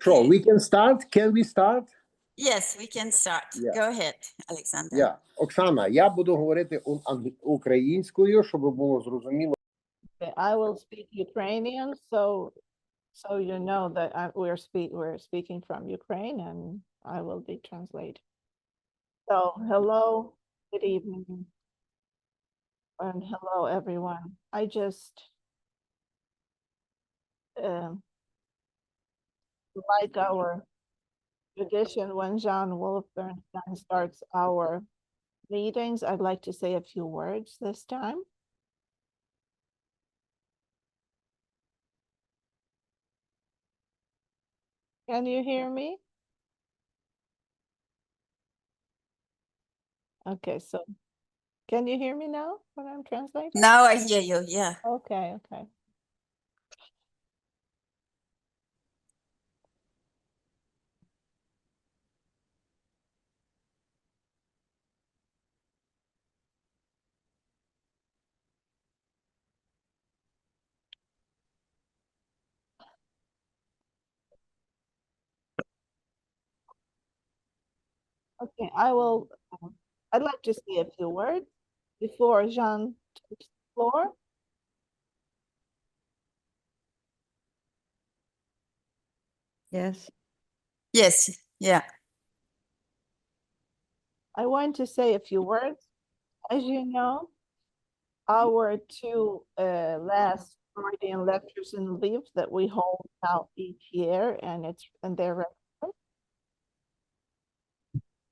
So Okay. we can start. Can we start? Yes, we can start. Yeah. Go ahead, Oleksandr. Yeah. Оксана, я буду говорити українською, щоб було зрозуміло. I will speak Ukrainian, so you know that we're speaking from Ukraine, and I will be translating. So hello, good evening, and hello everyone. I just like our tradition when Wolff Bernstein starts our meetings, I'd like to say a few words this time. Can you hear me? Okay, so can you hear me now when I'm translating? Now I hear you, yeah. Okay, okay. Okay, I'd like to say a few words before Jeanne takes the floor. Yes. Yes, yeah. I want to say a few words. As you know, our two last Freudian lectures in Lviv that we hold now each year, and they're recorded,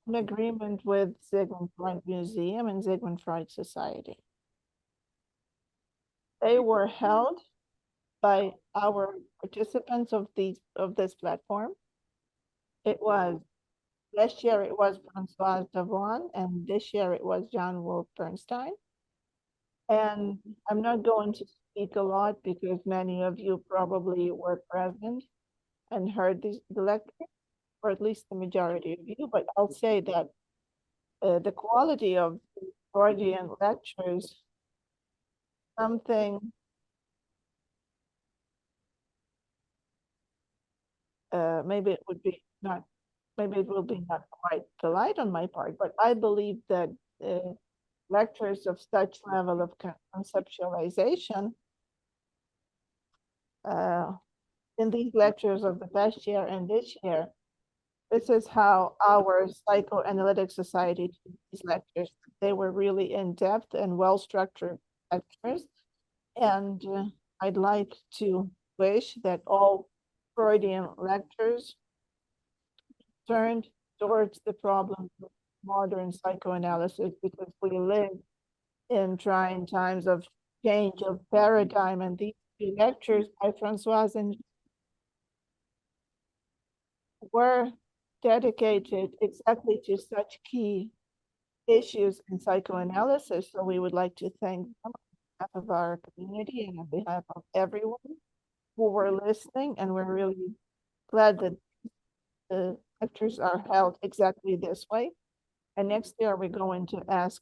in agreement with Sigmund Freud Museum and Sigmund Freud Society. They were held by our participants of this platform. It was last year it was Françoise Davoine, and this year it was Jeanne Wolff Bernstein. And I'm not going to speak a lot because many of you probably were present and heard the lecture, or at least the majority of you, but I'll say that the quality of Freudian lectures, something maybe it will be not quite polite on my part, but I believe that lectures of such level of conceptualization in these lectures of the past year and this year, this is how our Psychoanalytic Society did these lectures. They were really in-depth and well-structured lectures. And I'd like to wish that all Freudian lectures turned towards the problem of modern psychoanalysis, because we live in trying times of change of paradigm, and these two lectures by Françoise and were dedicated exactly to such key issues in psychoanalysis. So we would like to thank them on behalf of our community and on behalf of everyone who were listening, and we're really glad that the lectures are held exactly this way. And next year we're going to ask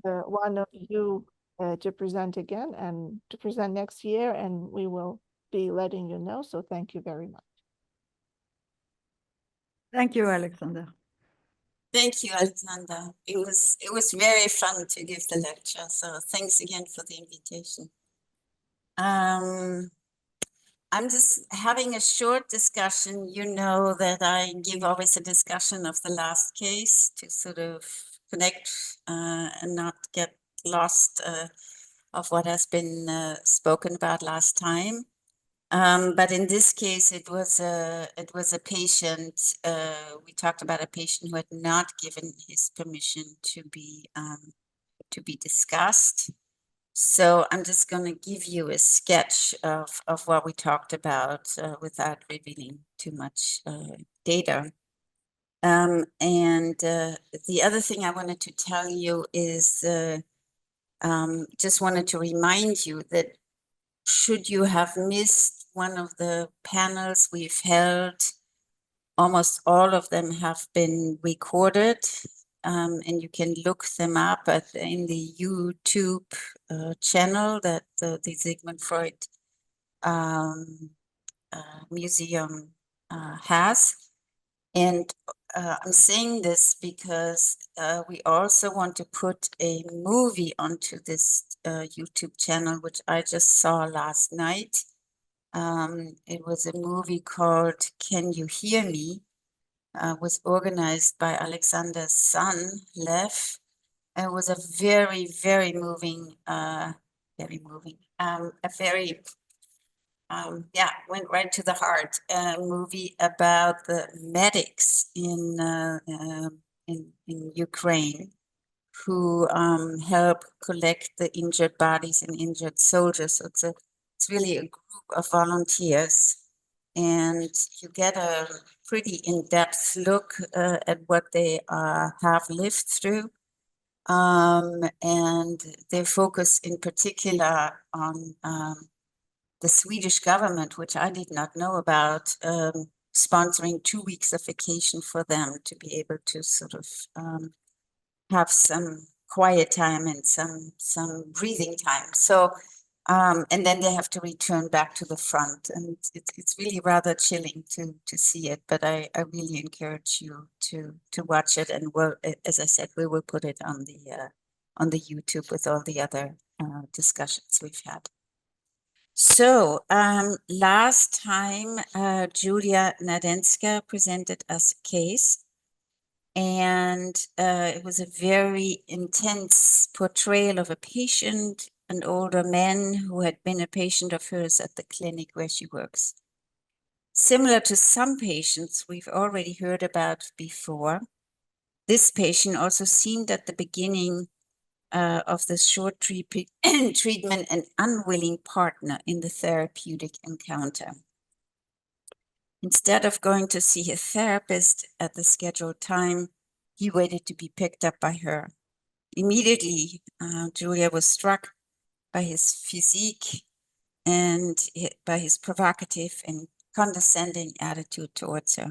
one of you to present again and to present next year, and we will be letting you know. So thank you very much. Thank you, Oleksandr. Thank you, Oleksandr. It was very fun to give the lecture. So thanks again for the invitation. I'm just having a short discussion. You know that I give always a discussion of the last case to sort of connect and not get lost of what has been spoken about last time. But in this case, it was a patient. We talked about a patient who had not given his permission to be discussed. So I'm just going to give you a sketch of what we talked about without revealing too much data. And the other thing I wanted to tell you is just wanted to remind you that should you have missed one of the panels we've held, almost all of them have been recorded. And you can look them up in the YouTube channel that the Sigmund Freud Museum has. And I'm saying this because we also want to put a movie onto this YouTube channel, which I just saw last night. It was a movie called Can You Hear Me? Was organized by Oleksandr's son, Lev. It was a very, very moving, a very, went right to the heart, movie about the medics in Ukraine who help collect the injured bodies and injured soldiers. So it's really a group of volunteers, and you get a pretty in-depth look at what they have lived through. And they focus in particular on the Swedish government, which I did not know about, sponsoring 2 weeks of vacation for them to be able to sort of have some quiet time and some breathing time. So, and then they have to return back to the front, and it's really rather chilling to see it. But I really encourage you to watch it, and we'll, as I said, we will put it on the YouTube with all the other discussions we've had. So last time, Julia Nadenska presented us a case, and it was a very intense portrayal of a patient, an older man who had been a patient of hers at the clinic where she works. Similar to some patients we've already heard about before, this patient also seemed at the beginning of the short treatment an unwilling partner in the therapeutic encounter. Instead of going to see a therapist at the scheduled time, he waited to be picked up by her. Immediately, Julia was struck by his physique and by his provocative and condescending attitude towards her.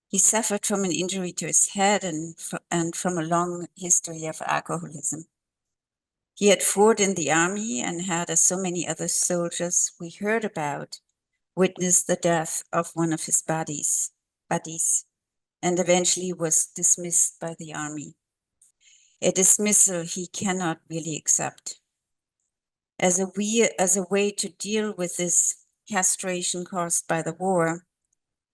He suffered from an injury to his head and from a long history of alcoholism. He had fought in the army and had, as so many other soldiers we heard about, witnessed the death of one of his buddies, and eventually was dismissed by the army. A dismissal he cannot really accept. As a way to deal with this castration caused by the war,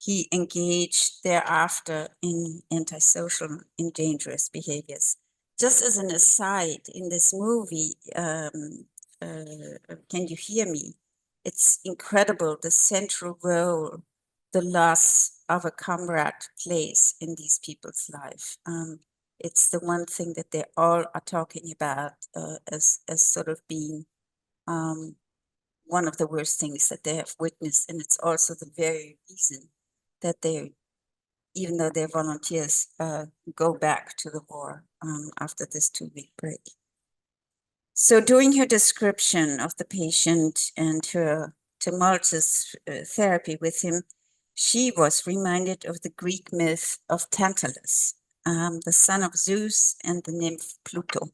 he engaged thereafter in antisocial and dangerous behaviors. Just as an aside, in this movie, Can You Hear Me? It's incredible the central role the loss of a comrade plays in these people's life. It's the one thing that they all are talking about as sort of being one of the worst things that they have witnessed. And it's also the very reason that they, even though they're volunteers, go back to the war after this 2-week break. So during her description of the patient and her tumultuous therapy with him, she was reminded of the Greek myth of Tantalus, the son of Zeus and the nymph Pluto.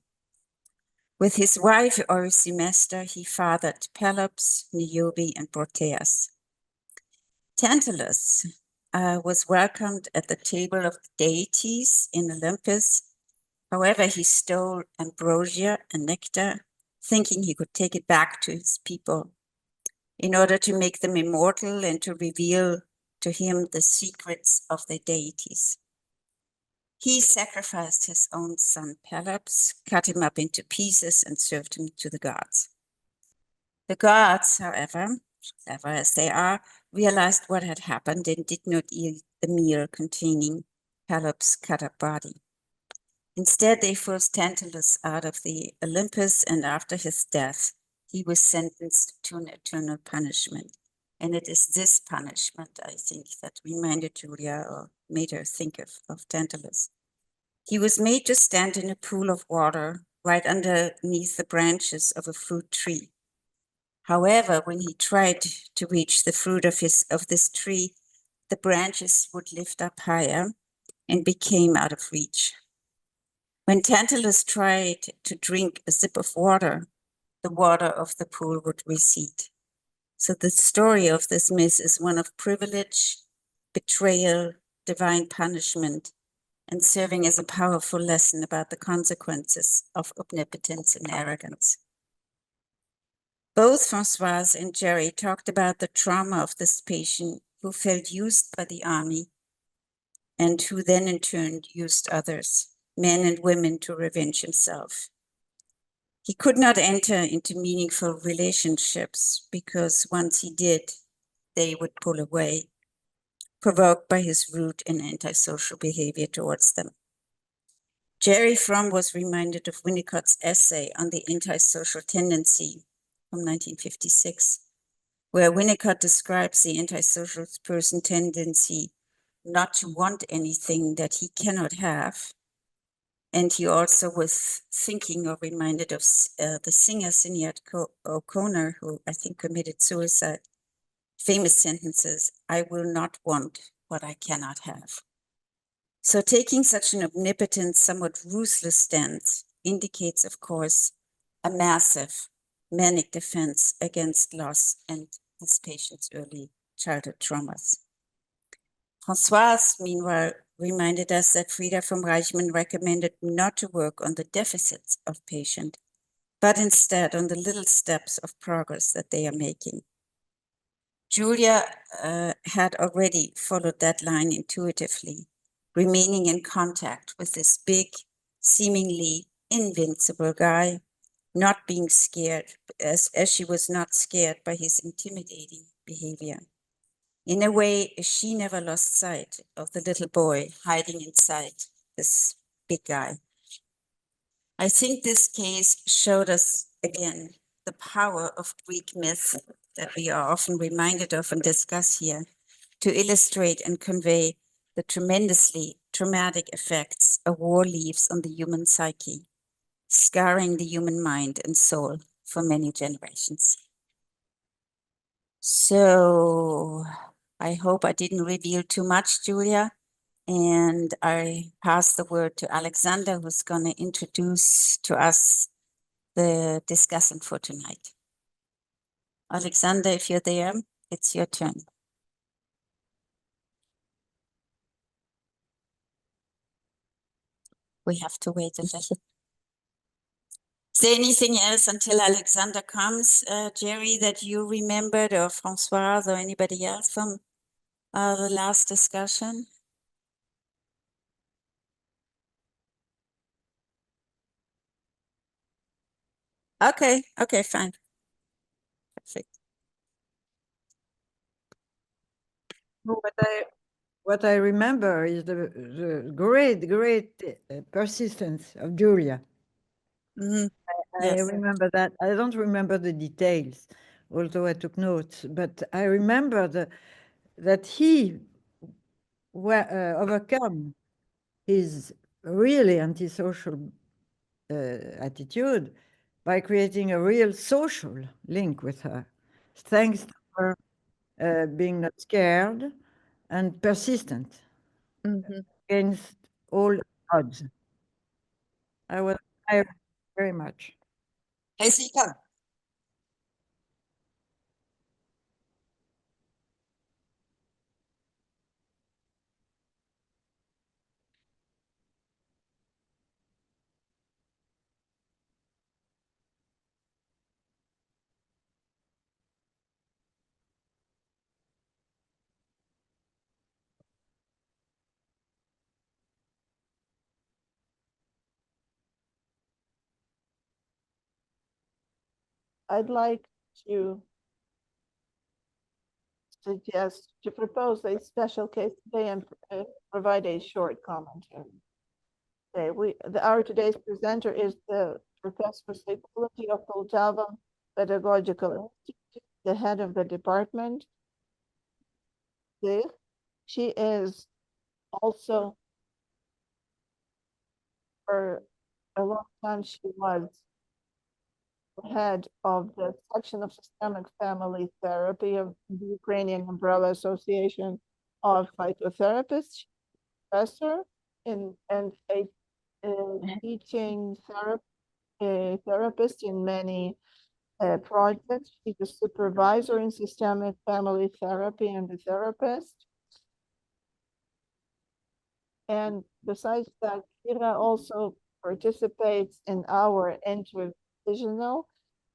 With his wife Eurysmestor, he fathered Pelops, Niobe, and Proteus. Tantalus was welcomed at the table of the deities in Olympus. However, he stole ambrosia and nectar, thinking he could take it back to his people in order to make them immortal and to reveal to him the secrets of the deities. He sacrificed his own son Pelops, cut him up into pieces, and served him to the gods. The gods, however, clever as they are, realized what had happened and did not eat the meal containing Pelops' cut-up body. Instead, they forced Tantalus out of the Olympus, and after his death, he was sentenced to an eternal punishment. And it is this punishment, I think, that reminded Julia or made her think of Tantalus. He was made to stand in a pool of water right underneath the branches of a fruit tree. However, when he tried to reach the fruit of this tree, the branches would lift up higher and became out of reach. When Tantalus tried to drink a sip of water, the water of the pool would recede. So the story of this myth is one of privilege betrayal, divine punishment, and serving as a powerful lesson about the consequences of omnipotence and arrogance. Both Françoise and Jerry talked about the trauma of this patient who felt used by the army and who then in turn used others, men and women, to revenge himself. He could not enter into meaningful relationships because once he did, they would pull away, provoked by his rude and antisocial behavior towards them. Jerry Fromm was reminded of Winnicott's essay on the antisocial tendency from 1956, where Winnicott describes the antisocial person tendency not to want anything that he cannot have. And he also was thinking or reminded of the singer Sinead O'Connor, who I think committed suicide. Famous sentences, "I will not want what I cannot have." So taking such an omnipotent, somewhat ruthless stance indicates, of course, a massive manic defense against loss and this patient's early childhood traumas. Françoise, meanwhile, reminded us that Frieda from Reichmann recommended not to work on the deficits of patient, but instead on the little steps of progress that they are making. Julia had already followed that line intuitively, remaining in contact with this big, seemingly invincible guy, not being scared, as she was not scared by his intimidating behavior. In a way, she never lost sight of the little boy hiding inside this big guy. I think this case showed us again the power of Greek myth that we are often reminded of and discuss here to illustrate and convey the tremendously traumatic effects a war leaves on the human psyche, scarring the human mind and soul for many generations. So I hope I didn't reveal too much, Julia. And I pass the word to Oleksandr, who's going to introduce to us the discussant for tonight. Oleksandr, if you're there, it's your turn. We have to wait a little. Is there anything else until Oleksandr comes, Jerry, that you remembered, or Françoise, or anybody else from the last discussion? Okay, fine. Perfect. What I remember is the great persistence of Julia. Mhm. I Yes. remember that. I don't remember the details, although I took notes, but I remember that he overcome his really antisocial attitude by creating a real social link with her, thanks to her being not scared and persistent against all odds. I very much. Jessica. I'd like to propose a special case today and provide a short commentary. Okay, our today's presenter is the Professor of Psychology of Poltava Pedagogical Institute, the head of the department. She is also, for a long time, she was head of the section of systemic family therapy of the Ukrainian Umbrella Association of Psychotherapists, professor and a teaching therapist in many projects. She's a supervisor in systemic family therapy and a therapist. And besides that, Kira also participates in our interdivisional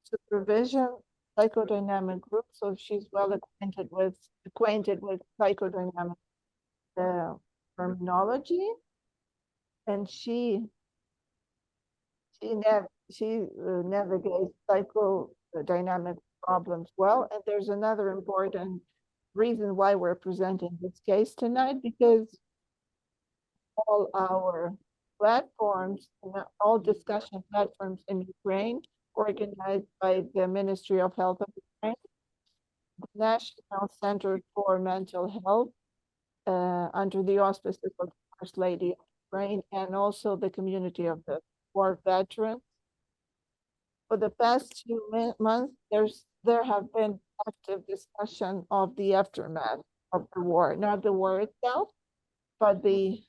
supervision psychodynamic group, so she's well acquainted with psychodynamic terminology, and she navigates psychodynamic problems well. And there's another important reason why we're presenting this case tonight, because all our platforms, all discussion platforms in Ukraine, organized by the Ministry of Health of Ukraine, the National Center for Mental Health, under the auspices of the First Lady of Ukraine, and also the community of the war veterans. For the past few months, there have been active discussion of the aftermath of the war, not the war itself, but the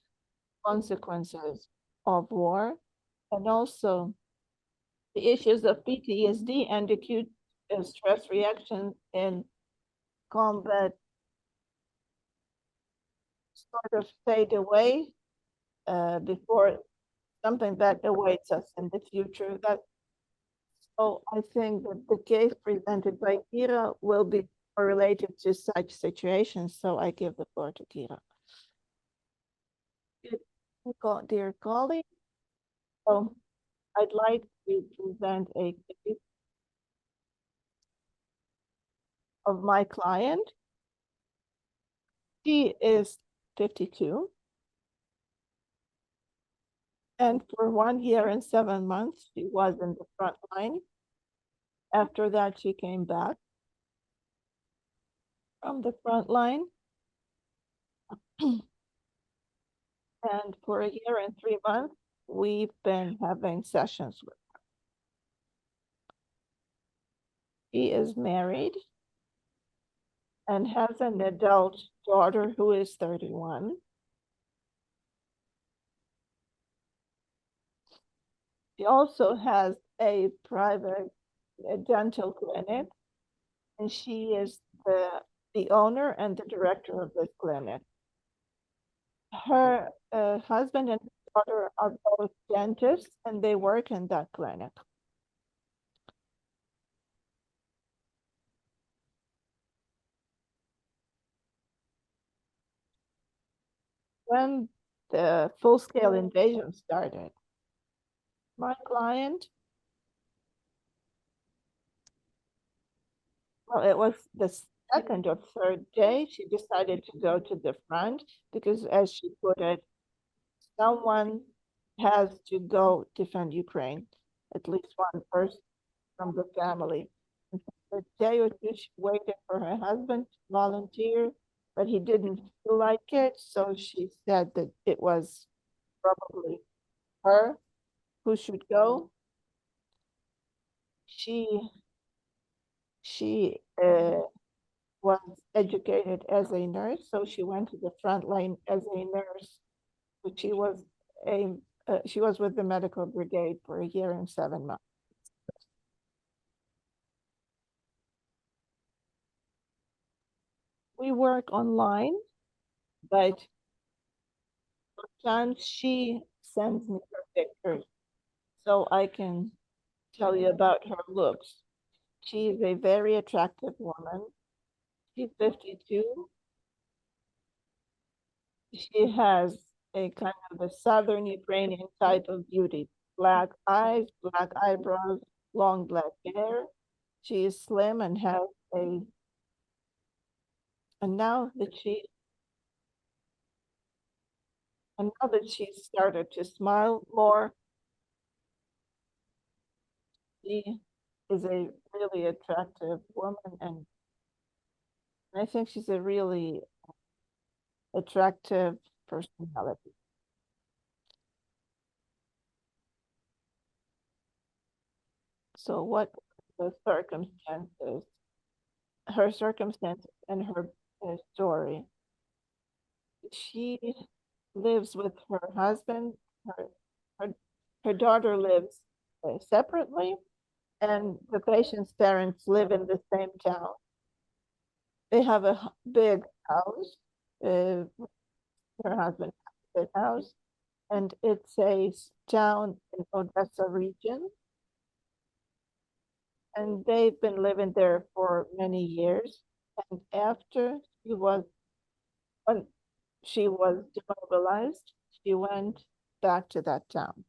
consequences of war, and also the issues of PTSD and acute stress reaction in combat sort of fade away before something that awaits us in the future. So I think that the case presented by Kira will be related to such situations. So I give the floor to Kira. Dear colleague, so I'd like to present a case of my client. She is 52. And for 1 year and 7 months, she was in the front line. After that, she came back from the front line. And for 1 year and 3 months, we've been having sessions with her. She is married and has an adult daughter who is 31. She also has a private dental clinic, and she is the owner and the director of this clinic. Her husband and daughter are both dentists, and they work in that clinic. When the full-scale invasion started, my client, well, it was the second or third day, she decided to go to the front because, as she put it, someone has to go defend Ukraine, at least one person from the family. And for a day or two, she waited for her husband to volunteer, but he didn't feel like it, so she said that it was probably her who should go. She was educated as a nurse, so she went to the front line as a nurse. But she was with the medical brigade for 1 year and 7 months. We work online, but sometimes she sends me her pictures so I can tell you about her looks. She is a very attractive woman. She's 52. She has a kind of a Southern Ukrainian type of beauty. Black eyes, black eyebrows, long black hair. She is slim and has and now that she started to smile more, she is a really attractive woman, and I think she's a really attractive personality. So what the circumstances, her circumstances and her story? She lives with her husband. Her daughter lives separately, and the patient's parents live in the same town. They have a big house. Her husband that house, and it's a town in Odessa region. And they've been living there for many years. And after when she was demobilized, she went back to that town.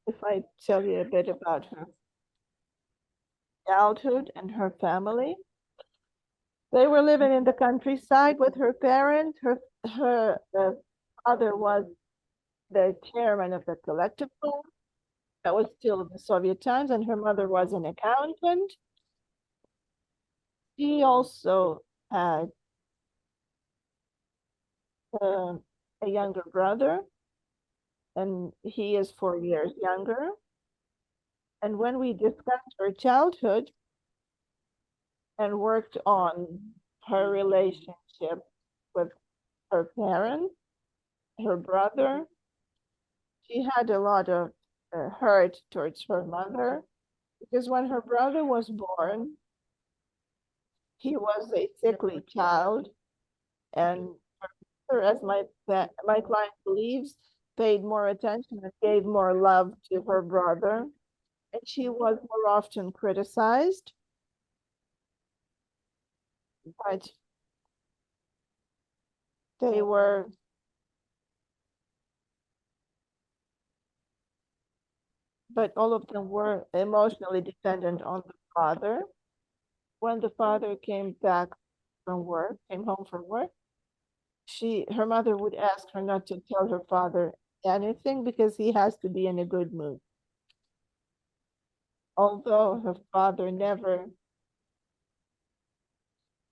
If I tell you a bit about her childhood and her family, they were living in the countryside with her parents. Her father was the chairman of the collective board. That was still in the Soviet times, and her mother was an accountant. She also had a younger brother, and he is 4 years younger. And when we discussed her childhood and worked on her relationship with her parents, her brother, she had a lot of hurt towards her mother, because when her brother was born, he was a sickly child, and her, as my client believes, paid more attention and gave more love to her brother, and she was more often criticized. But they were all of them were emotionally dependent on the father. When the father came back from work, came home from work, her mother would ask her not to tell her father anything because he has to be in a good mood. Although her father never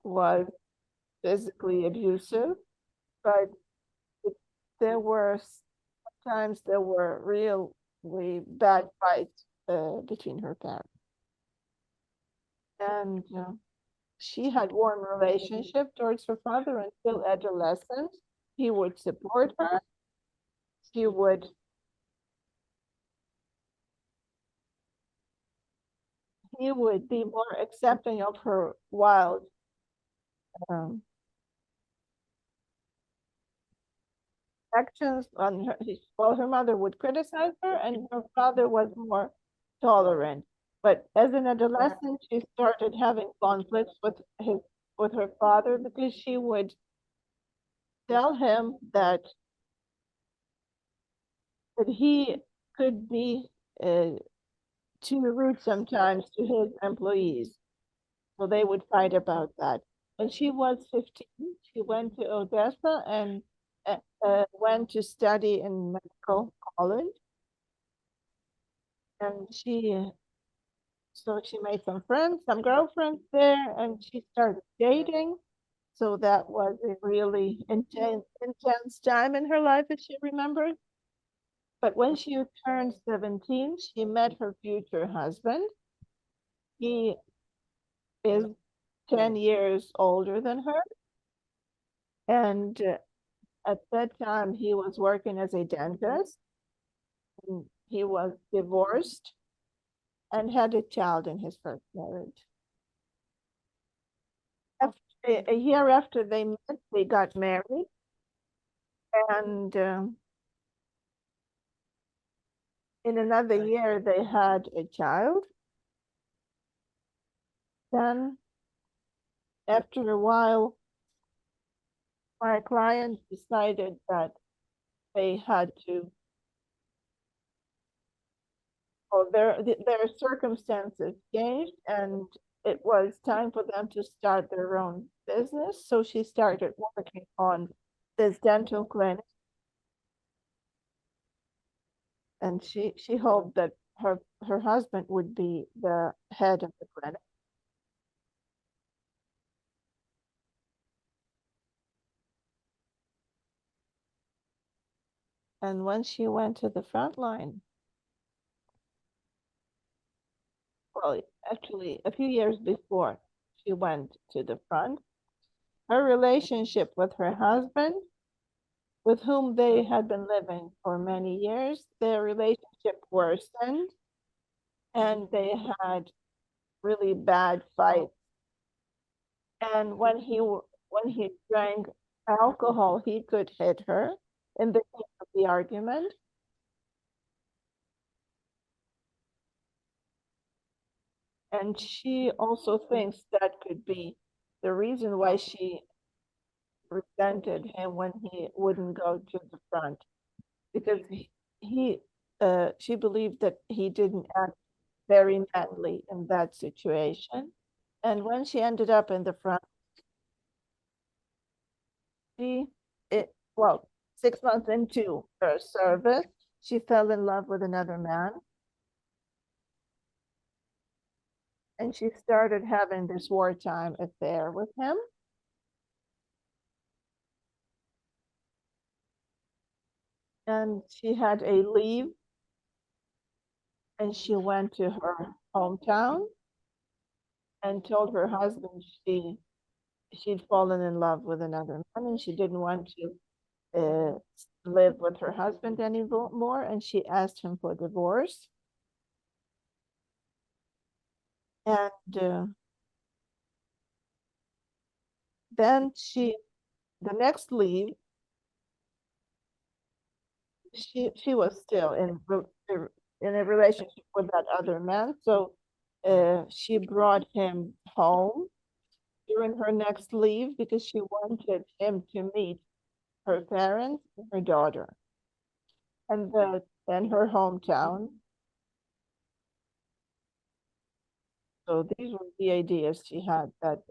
was physically abusive, but there were really bad fights between her parents. And she had warm relationship towards her father until adolescence. He would support her. He would be more accepting of her wild actions on her. Well, her mother would criticize her, and her father was more tolerant. But as an adolescent, she started having conflicts with her father, because she would tell him that he could be too rude sometimes to his employees. So they would fight about that. When she was 15, she went to Odessa and went to study in medical college. And she made some friends, some girlfriends there, and she started dating. So that was a really intense time in her life, if she remembers. But when she turned 17, she met her future husband. He is 10 years older than her. And at that time, he was working as a dentist. And he was divorced and had a child in his first marriage. A year after they met, they got married. And in another year, they had a child. Then, after a while, my client decided that they had to, their circumstances changed, and it was time for them to start their own business. So she started working on this dental clinic, and she hoped that her husband would be the head of the clinic. And when she went to the front line, well, actually a few years before she went to the front, her relationship with her husband with whom they had been living for many years, their relationship worsened and they had really bad fights. And when he drank alcohol, he could hit her in the heat of the argument. And she also thinks that could be the reason why she resented him when he wouldn't go to the front, because she believed that he didn't act very manly in that situation. And when she ended up in the front, well, 6 months into her service, she fell in love with another man. And she started having this wartime affair with him. And she had a leave and she went to her hometown and told her husband she'd fallen in love with another man and she didn't want to live with her husband anymore, and she asked him for divorce. And then the next leave, she was still in a relationship with that other man, so she brought him home during her next leave because she wanted him to meet her parents and her daughter and her hometown. So these were the ideas she had, that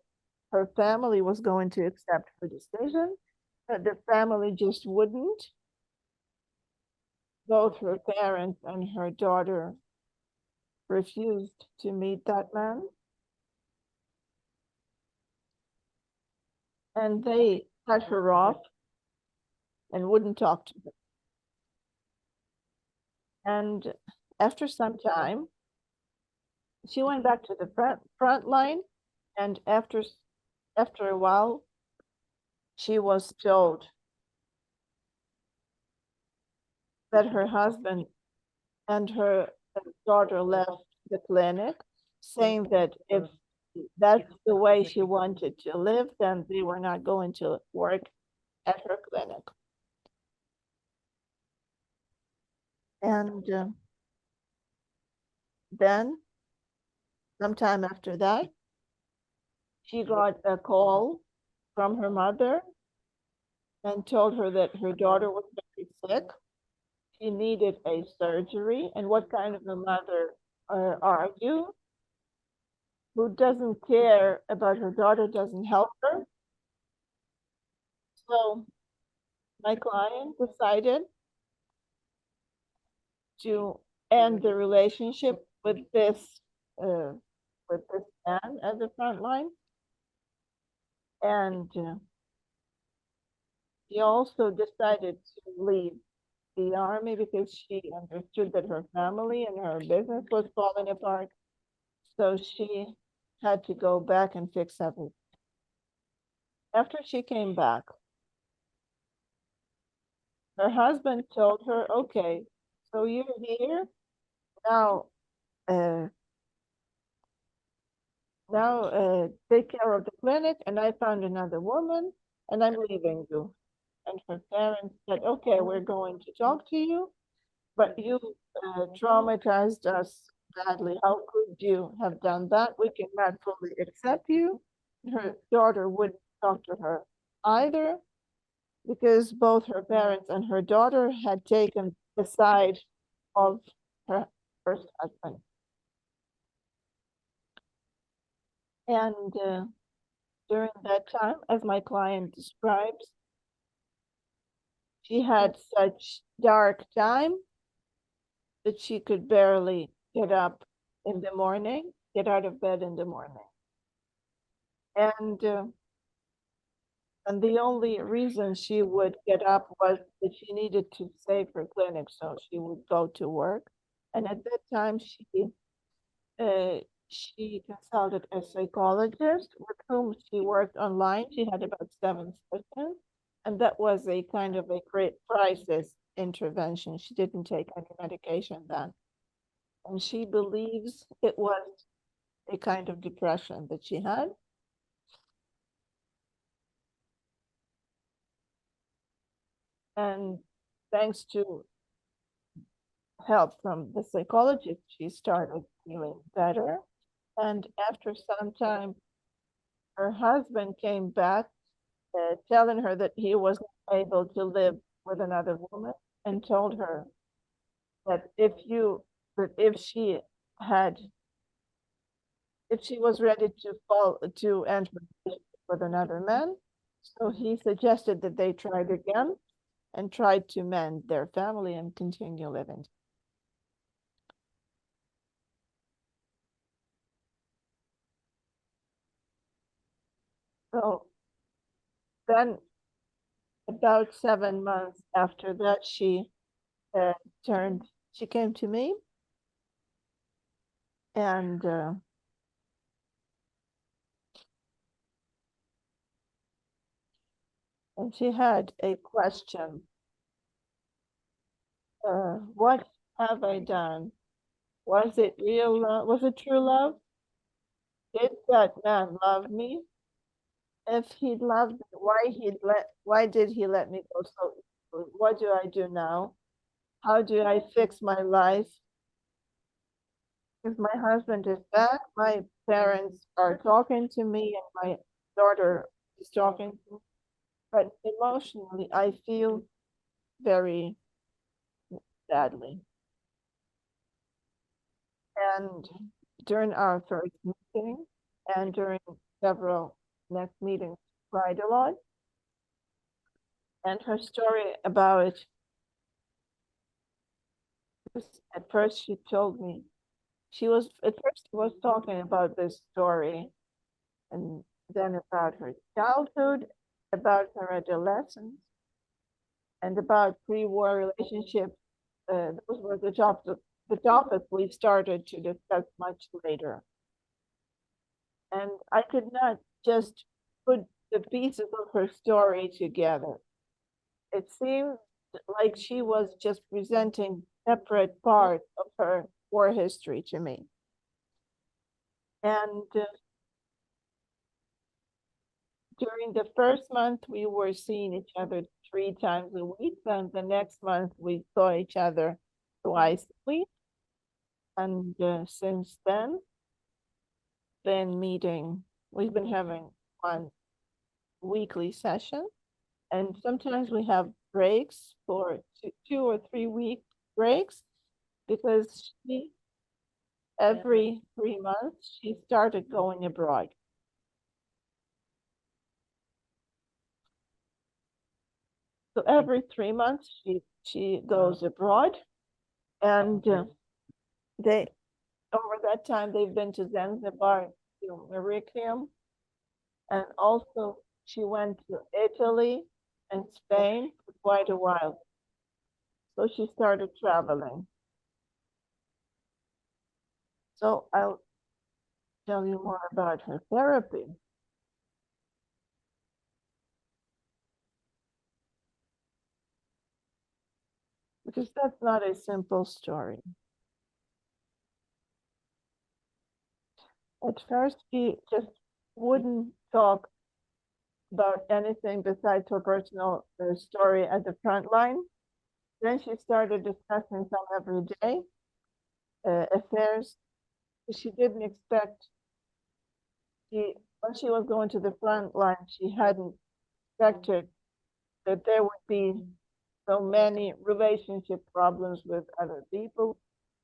her family was going to accept her decision, but the family just wouldn't. Both her parents and her daughter refused to meet that man. And they cut her off and wouldn't talk to her. And after some time, she went back to the front line, and after a while, she was told that her husband and her daughter left the clinic, saying that if that's the way she wanted to live, then they were not going to work at her clinic. And then, sometime after that, she got a call from her mother and told her that her daughter was very sick. She needed a surgery. And what kind of a mother are you? Who doesn't care about her daughter, doesn't help her? So my client decided to end the relationship with this man at the front line. And she also decided to leave the army because she understood that her family and her business was falling apart. So she had to go back and fix everything. After she came back, her husband told her, okay, so you're here now, take care of the clinic, and I found another woman and I'm leaving you. And her parents said, okay, we're going to talk to you, but you traumatized us badly. How could you have done that? We cannot fully accept you. Her daughter wouldn't talk to her either, because both her parents and her daughter had taken the side of her first husband. And during that time, as my client describes, she had such dark time that she could barely get up in the morning, get out of bed in the morning. And the only reason she would get up was that she needed to save her clinic, so she would go to work. And at that time, she consulted a psychologist with whom she worked online. She had about 7 sessions. And that was a kind of a great crisis intervention. She didn't take any medication then. And she believes it was a kind of depression that she had. And thanks to help from the psychologist, she started feeling better. And after some time, her husband came back telling her that he wasn't able to live with another woman, and told her that if she was ready to enter with another man, so he suggested that they tried again and tried to mend their family and continue living. So then about 7 months after that, she came to me, and she had a question. What have I done? Was it real love? Was it true love? Did that man love me? If he loved me, why did he let me go so easily? What do I do now? How do I fix my life? If my husband is back, my parents are talking to me, and my daughter is talking to me. But emotionally, I feel very badly. And during our first meeting and during several next meetings, she cried a lot. And her story about at first she told me, at first she was talking about this story, and then about her childhood, about her adolescence, and about pre-war relationships. Those were the topic we started to discuss much later. And I could not just put the pieces of her story together. It seemed like she was just presenting separate parts of her war history to me. And during the first month, we were seeing each other 3 times a week. And the next month, we saw each other twice a week. And since then, we've been having one weekly session. And sometimes we have breaks for 2 or 3 week breaks, because every 3 months, she started going abroad. So every 3 months, she goes abroad, and over that time, they've been to Zanzibar, to Erikson, and also she went to Italy and Spain for quite a while. So she started traveling. So I'll tell you more about her therapy. Because that's not a simple story. At first, she just wouldn't talk about anything besides her personal story at the front line. Then she started discussing some everyday affairs. She didn't expect, when she was going to the front line, she hadn't expected that there would be so many relationship problems with other people.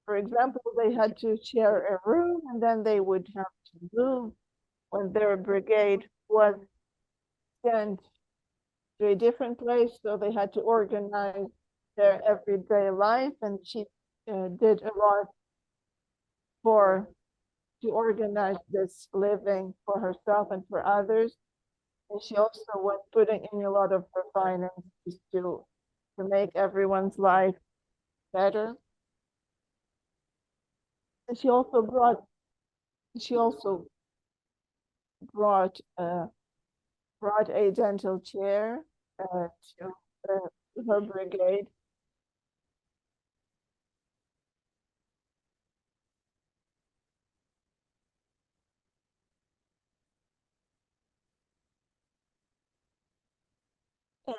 For example, they had to share a room, and then they would have to move when their brigade was sent to a different place, so they had to organize their everyday life, and she did a lot to organize this living for herself and for others. And she also was putting in a lot of her finances to make everyone's life better. And she also brought a dental chair to her brigade.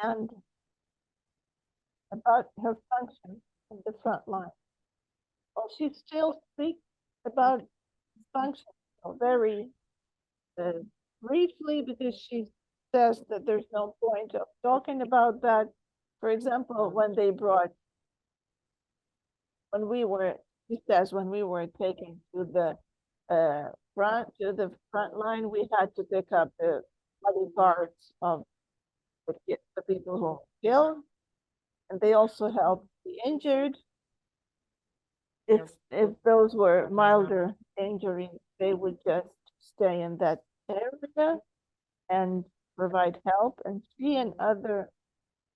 And about her function in the front line. Well, she still speaks about function very briefly, because she says that there's no point of talking about that. For example, when she says, when we were taken to the front line, we had to pick up the body parts of the people who were killed, and they also helped the injured. If those were milder injuries, they would just stay in that area and provide help. And she and other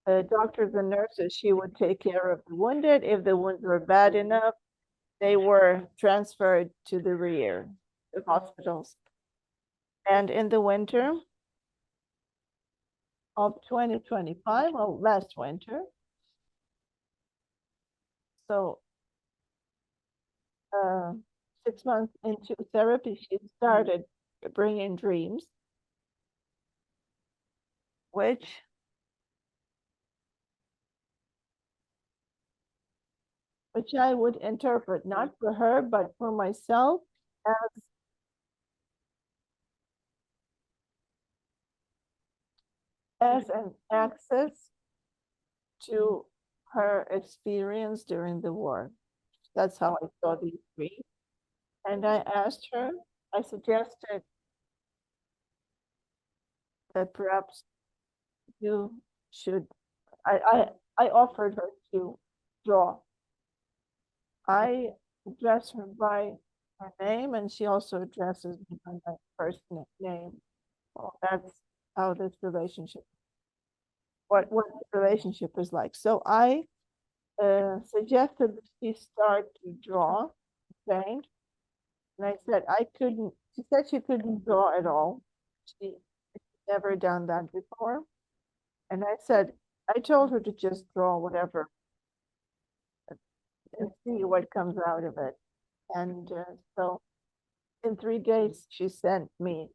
doctors and nurses, she would take care of the wounded. If the wounds were bad enough, they were transferred to the rear, the hospitals. And in the winter of 2025, well, last winter, so 6 months into therapy, she started bringing dreams, which I would interpret not for her, but for myself as an access to her experience during the war. That's how I saw these dreams. And I asked her, I suggested that perhaps you should, I offered her to draw. I address her by her name, and she also addresses me by my first name. Well, that's how this relationship, what the relationship is like. So I suggested that she start to draw, paint, and I said I couldn't. She said she couldn't draw at all. She never done that before, and I said I told her to just draw whatever and see what comes out of it. And so in 3 days, she sent me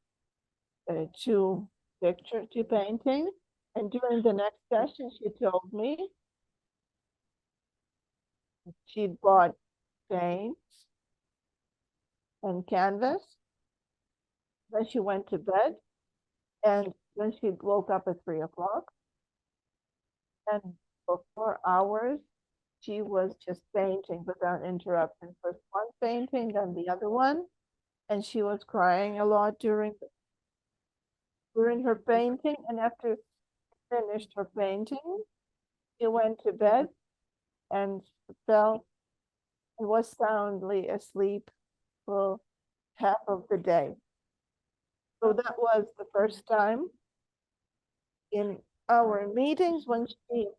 2 pictures, 2 paintings. And during the next session, she told me she'd bought paints and canvas. Then she went to bed, and then she woke up at 3 o'clock. And for 4 hours, she was just painting without interruption. First one painting, then the other one. And she was crying a lot during her painting. And after she finished her painting, she went to bed and fell and was soundly asleep for half of the day. So that was the first time in our meetings when she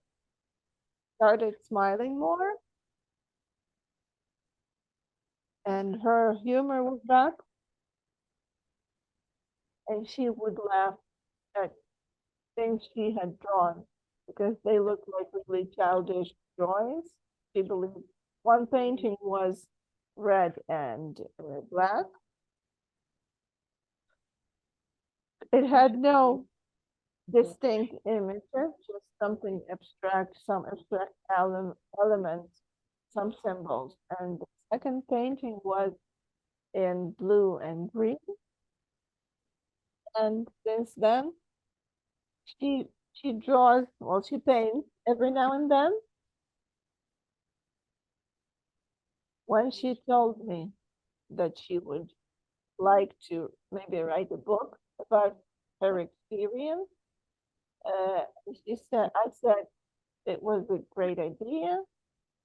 started smiling more and her humor was back, and she would laugh at things she had drawn because they looked like really childish drawings. She believed one painting was red and black. It had no distinct images, just something abstract, some abstract elements, some symbols. And the second painting was in blue and green. And since then, she draws, well, she paints every now and then. When she told me that she would like to maybe write a book about her experience, I said it was a great idea.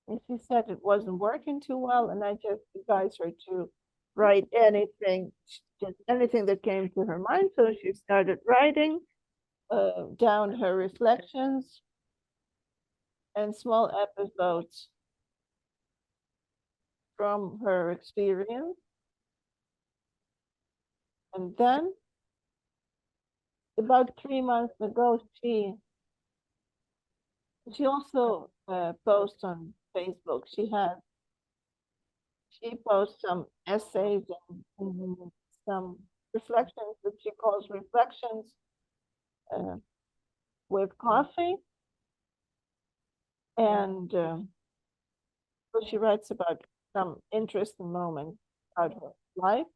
And she said it wasn't working too well, and I just advised her to write anything, just anything that came to her mind. So she started writing down her reflections and small episodes from her experience. And then about 3 months ago, she She also posts on Facebook. She posts some essays and some reflections that she calls reflections with coffee. And so she writes about some interesting moments about her life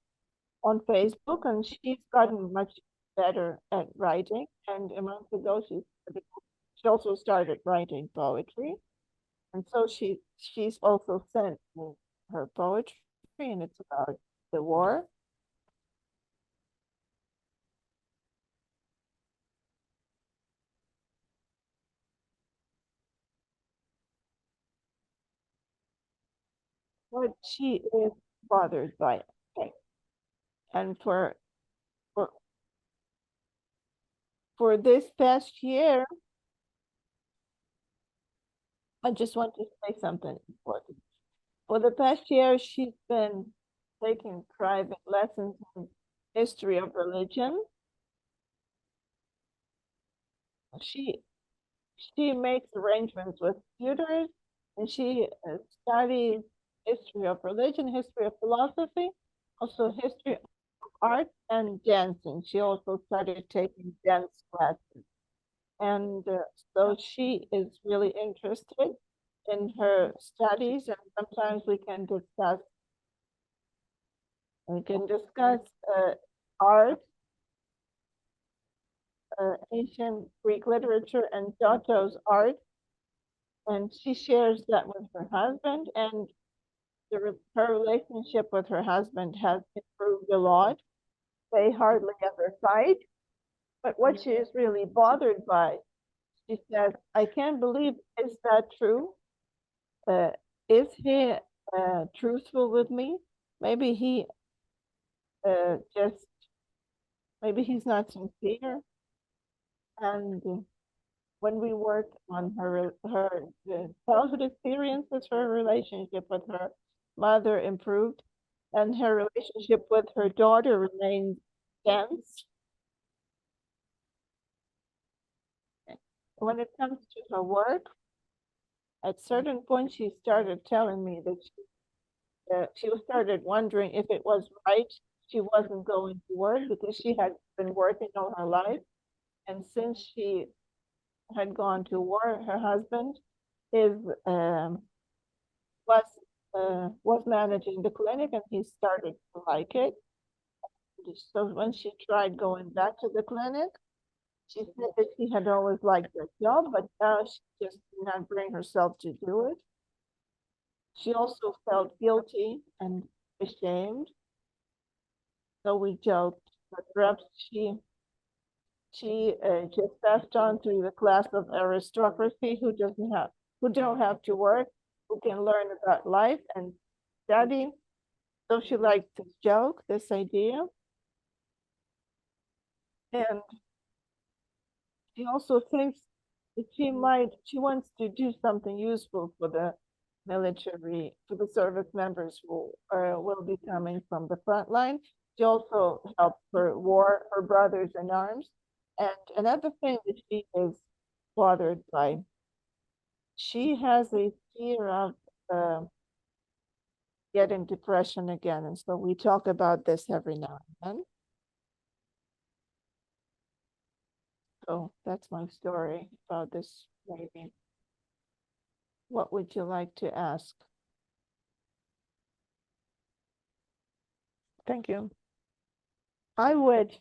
on Facebook, and she's gotten much better at writing. And a month ago, she also started writing poetry. And so she's also sent me her poetry, and it's about the war. What she is bothered by. Okay. And for this past year, I just want to say something important. For the past year, she's been taking private lessons in history of religion. She makes arrangements with tutors, and she studies history of religion, history of philosophy, also history of art and dancing. She also started taking dance classes. And so she is really interested in her studies, and sometimes we can discuss art, ancient Greek literature, and Giotto's art. And she shares that with her husband, and her relationship with her husband has improved a lot. They hardly ever fight. But what she is really bothered by, she says, I can't believe, is that true? Is he truthful with me? Maybe he maybe he's not sincere. And when we worked on her childhood experiences, her relationship with her mother improved, and her relationship with her daughter remains tense. When it comes to her work, at certain point she started telling me that she started wondering if it was right she wasn't going to work, because she had been working all her life, and since she had gone to war, her husband was managing the clinic, and he started to like it. So when she tried going back to the clinic, she said that she had always liked the job, but now she just did not bring herself to do it. She also felt guilty and ashamed. So we joked that perhaps she just passed on to the class of aristocracy who don't have to work, who can learn about life and study. So she liked this joke, this idea. And she also thinks that she wants to do something useful for the military, for the service members who will be coming from the front line. She also helps her brothers in arms. And another thing that she is bothered by, she has a fear of getting depression again. And so we talk about this every now and then. So that's my story about this lady. What would you like to ask? Thank you. I would,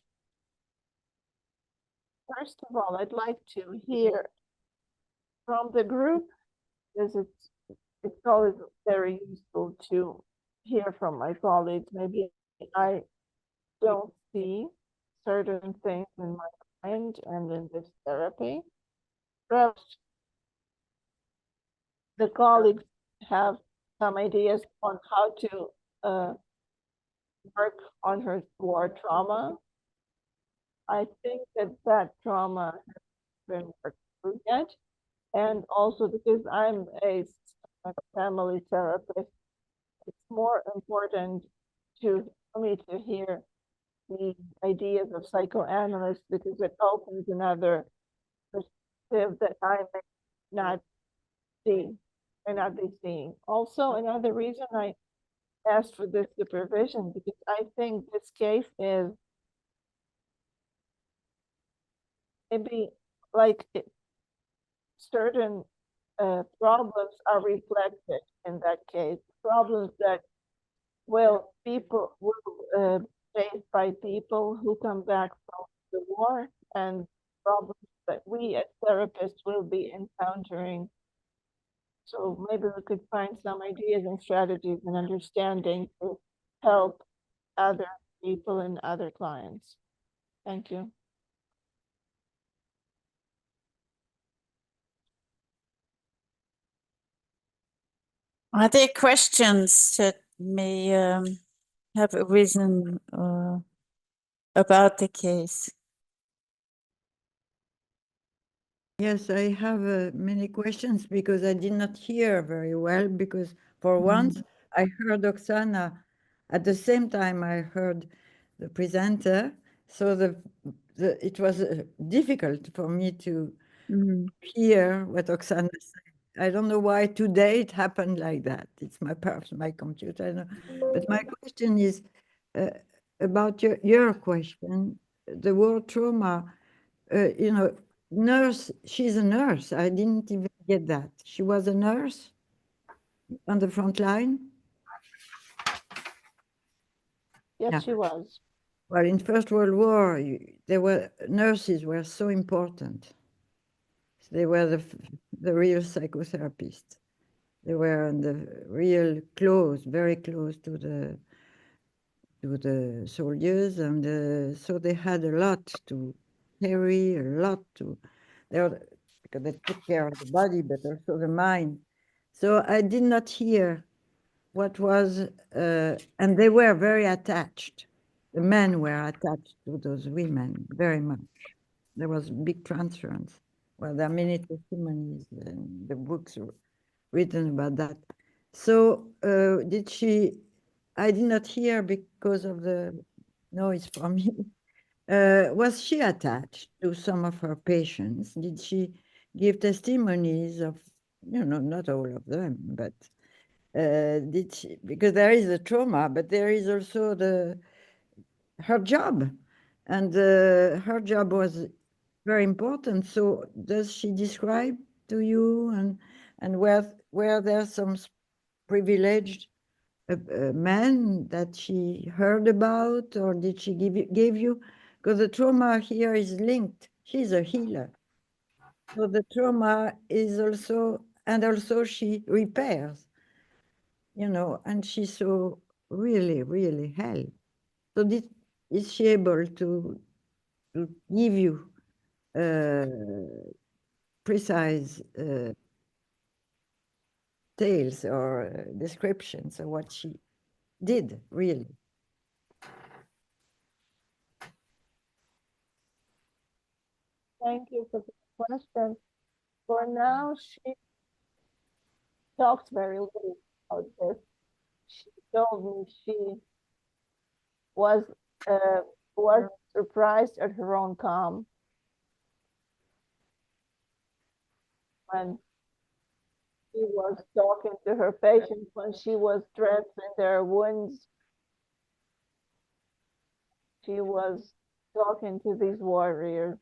first of all, I'd like to hear from the group, because it's always very useful to hear from my colleagues. Maybe I don't see certain things in my mind and in this therapy. Perhaps the colleagues have some ideas on how to work on her war trauma. I think that trauma has been worked through yet. And also because I'm a family therapist, it's more important for me to hear the ideas of psychoanalysts, because it opens another perspective that I may not see and not be seeing. Also, another reason I asked for this supervision, because I think this case is maybe like certain problems are reflected in that case, problems that will faced by people who come back from the war, and problems that we as therapists will be encountering. So maybe we could find some ideas and strategies and understanding to help other people and other clients. Thank you. Are there questions that may have arisen about the case? Yes, I have many questions because I did not hear very well, because for once I heard Oksana at the same time I heard the presenter. So it was difficult for me to hear what Oksana said. I don't know why today it happened like that. It's perhaps my computer. I don't know. But my question is about your question, the word trauma. You know, nurse, she's a nurse. I didn't even get that. She was a nurse on the front line. Yes, Yeah. she was. Well, in First World War, nurses were so important. They were the real psychotherapists. They were on the real close, very close to the soldiers, and so they had a lot to carry, a lot to. Because they took care of the body, but also the mind. So I did not hear what was, and they were very attached. The men were attached to those women very much. There was big transference. Well, there are many testimonies and the books written about that. So I did not hear because of the noise from me. Was she attached to some of her patients? Did she give testimonies of, not all of them, but did she, because there is a trauma, but there is also her job, and her job was very important. So does she describe to you, and were there some privileged men that she heard about, or did she gave you? Because the trauma here is linked. She's a healer. So the trauma is also, and also she repairs, and she so really, really help. So is she able to give you precise tales or descriptions of what she did, really? Thank you for the question. For now, she talked very little about this. She told me she was surprised at her own calm when she was talking to her patients, when she was dressing their wounds. She was talking to these warriors.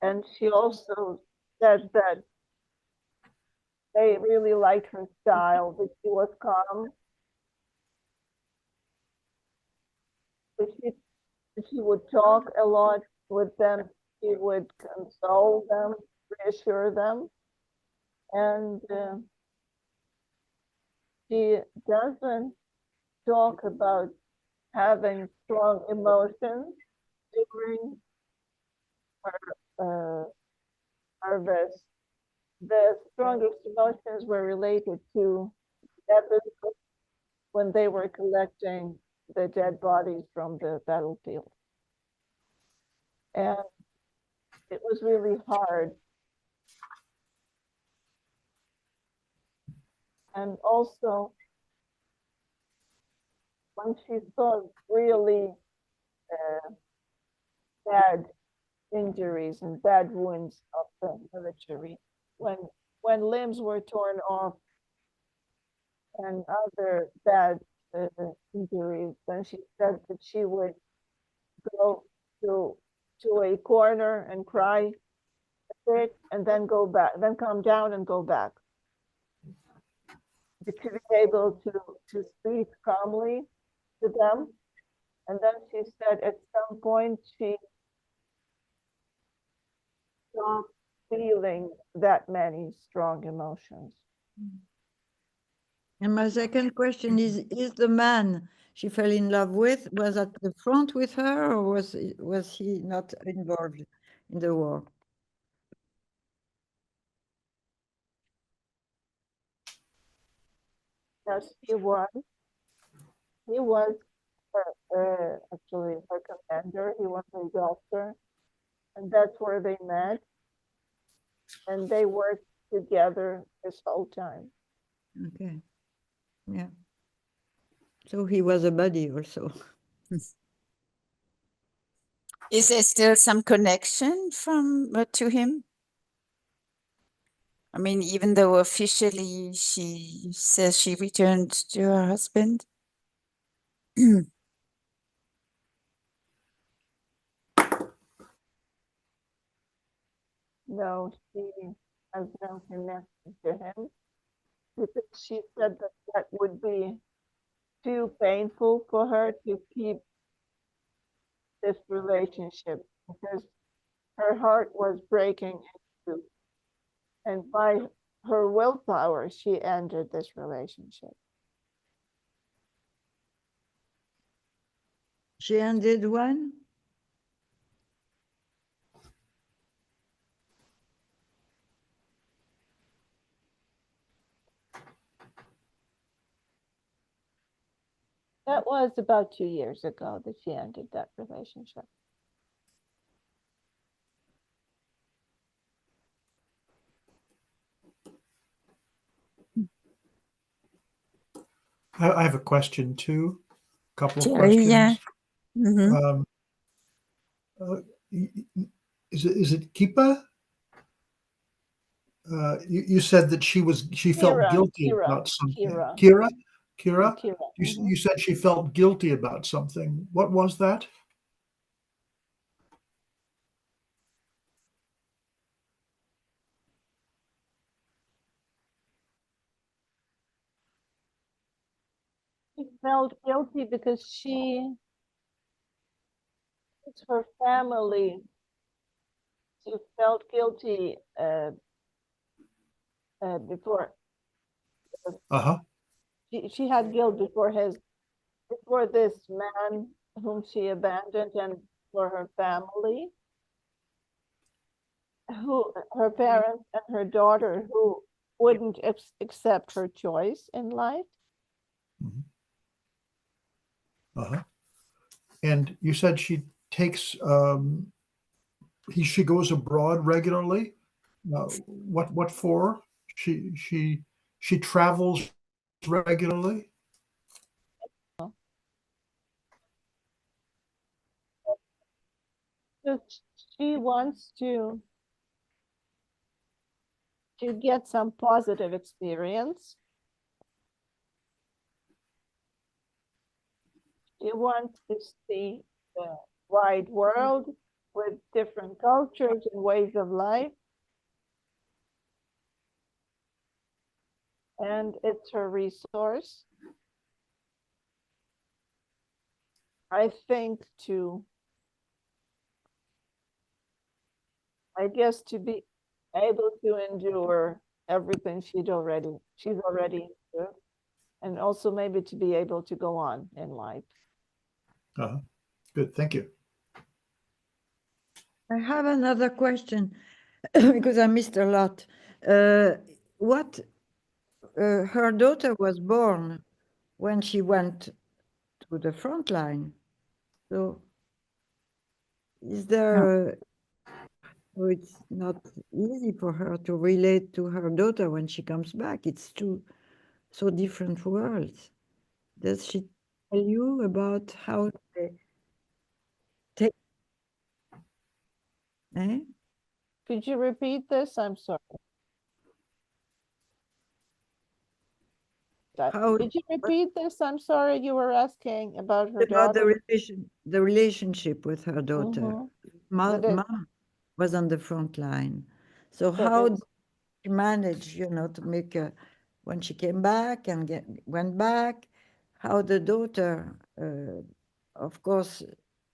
And she also said that they really liked her style, that she was calm. That she would talk a lot with them. She would console them, reassure them. And she doesn't talk about having strong emotions during her harvest. The strongest emotions were related to episodes when they were collecting the dead bodies from the battlefield. And it was really hard. And also, when she saw really bad injuries and bad wounds of the military. When limbs were torn off and other bad injuries, then she said that she would go to a corner and cry a bit and then go back, then come down and go back. To be able to speak calmly to them. And then she said at some point she stopped feeling that many strong emotions. And my second question is the man she fell in love with, was at the front with her, or was he not involved in the war? Yes, he was. He was actually her commander. He was a doctor, and that's where they met. And they worked together this whole time. Okay. Yeah. So he was a buddy also. Is there still some connection from to him? I mean, even though officially she says she returned to her husband. No, she has no connection to him because she said that that would be too painful for her to keep this relationship because her heart was breaking in two. And by her willpower, she ended this relationship. She ended one? That was about 2 years ago that she ended that relationship. I have a question too. A couple of Jerry, questions. yeah. Mhm. Is it Kipa? You said that she felt Kira, guilty Kira, about something. Kira. Kira? Kira. You said she felt guilty about something. What was that? She felt guilty because it's her family. She felt guilty before. Uh-huh. She had guilt before this man whom she abandoned and for her family, her parents and her daughter who wouldn't accept her choice in life. Mhm. Uh-huh. And you said she takes she goes abroad regularly. What for? She travels regularly. So she wants to get some positive experience. She wants to see the wide world with different cultures and ways of life. And it's her resource. I think I guess to be able to endure everything she's already endured, and also maybe to be able to go on in life. Uh-huh. Good, thank you. I have another question because I missed a lot. Her daughter was born when she went to the front line. So is there, so it's not easy for her to relate to her daughter when she comes back. It's two so different worlds. Does she tell you about how they take Eh? Could you repeat this? I'm sorry. How Did you repeat this? I'm sorry, you were asking about her about daughter. the relationship with her daughter? Mhm. Mom, That it- mom was on the front line. So that how it's- did she manage, to make when she came back and went back, how the daughter, of course,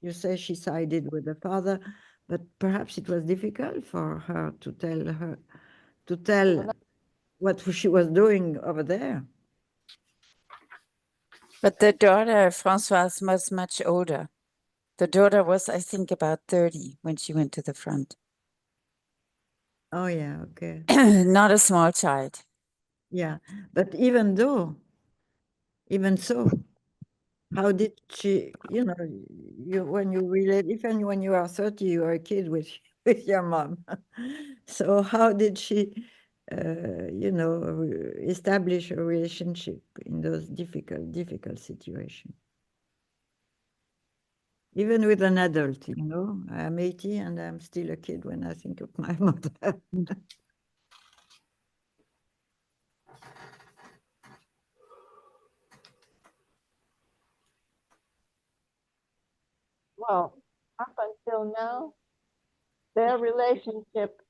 you say she sided with the father, but perhaps it was difficult for her to tell what she was doing over there. But the daughter, Françoise, was much older. The daughter was, I think, about 30 when she went to the front. Oh yeah, okay. Not a small child. Yeah, but even so, how did she, when you relate, even when you are 30, you are a kid with with your mom. So how did she, establish a relationship in those difficult situations? Even with an adult, I'm 80 and I'm still a kid when I think of my mother. Well, up until now, their relationship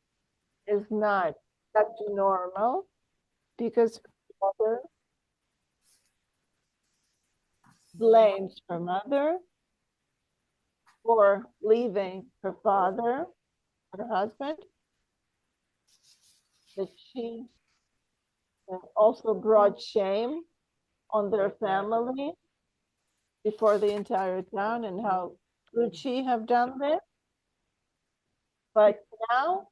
is not back to normal because her mother blames her mother for leaving her father, her husband, that she also brought shame on their family before the entire town, and how could she have done this? But now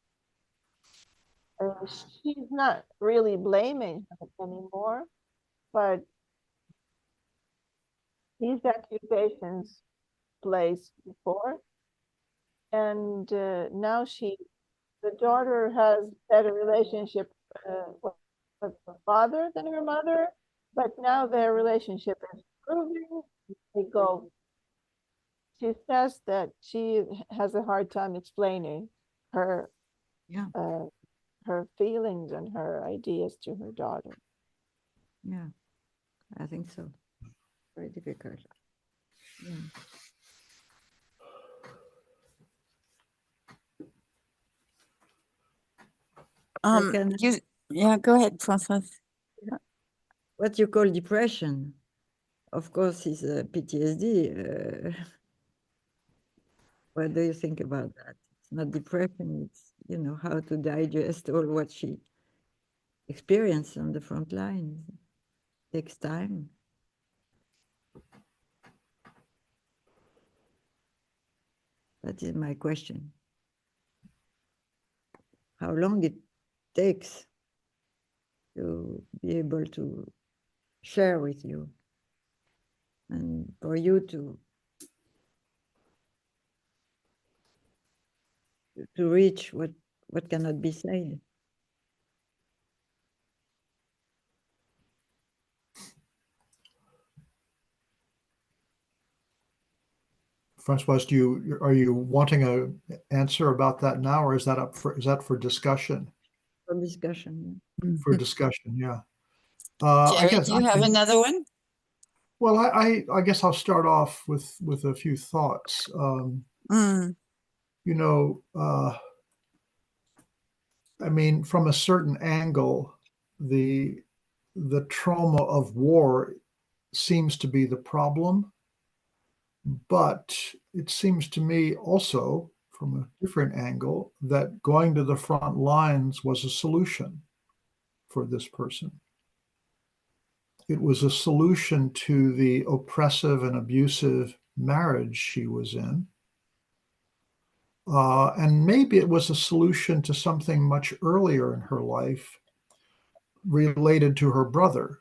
she's not really blaming her anymore, but these accusations placed before, and now the daughter has better relationship with her father than her mother, but now their relationship is improving. She says that she has a hard time explaining her Yeah, her feelings and her ideas to her daughter. yeah, I think so. Very difficult. Yeah. can- Yeah, go ahead, Françoise. What you call depression, of course, is PTSD. What do you think about that? It's not depression, it's, how to digest all what she experienced on the front line. Takes time. That is my question. How long it takes to be able to share with you and for you to reach what cannot be said. Françoise, are you wanting an answer about that now, or is that for discussion? For discussion. For discussion, yeah. Jerry, do you have another one? Well, I guess I'll start off with a few thoughts. I mean, from a certain angle, the trauma of war seems to be the problem, but it seems to me also, from a different angle, that going to the front lines was a solution for this person. It was a solution to the oppressive and abusive marriage she was in. And maybe it was a solution to something much earlier in her life related to her brother.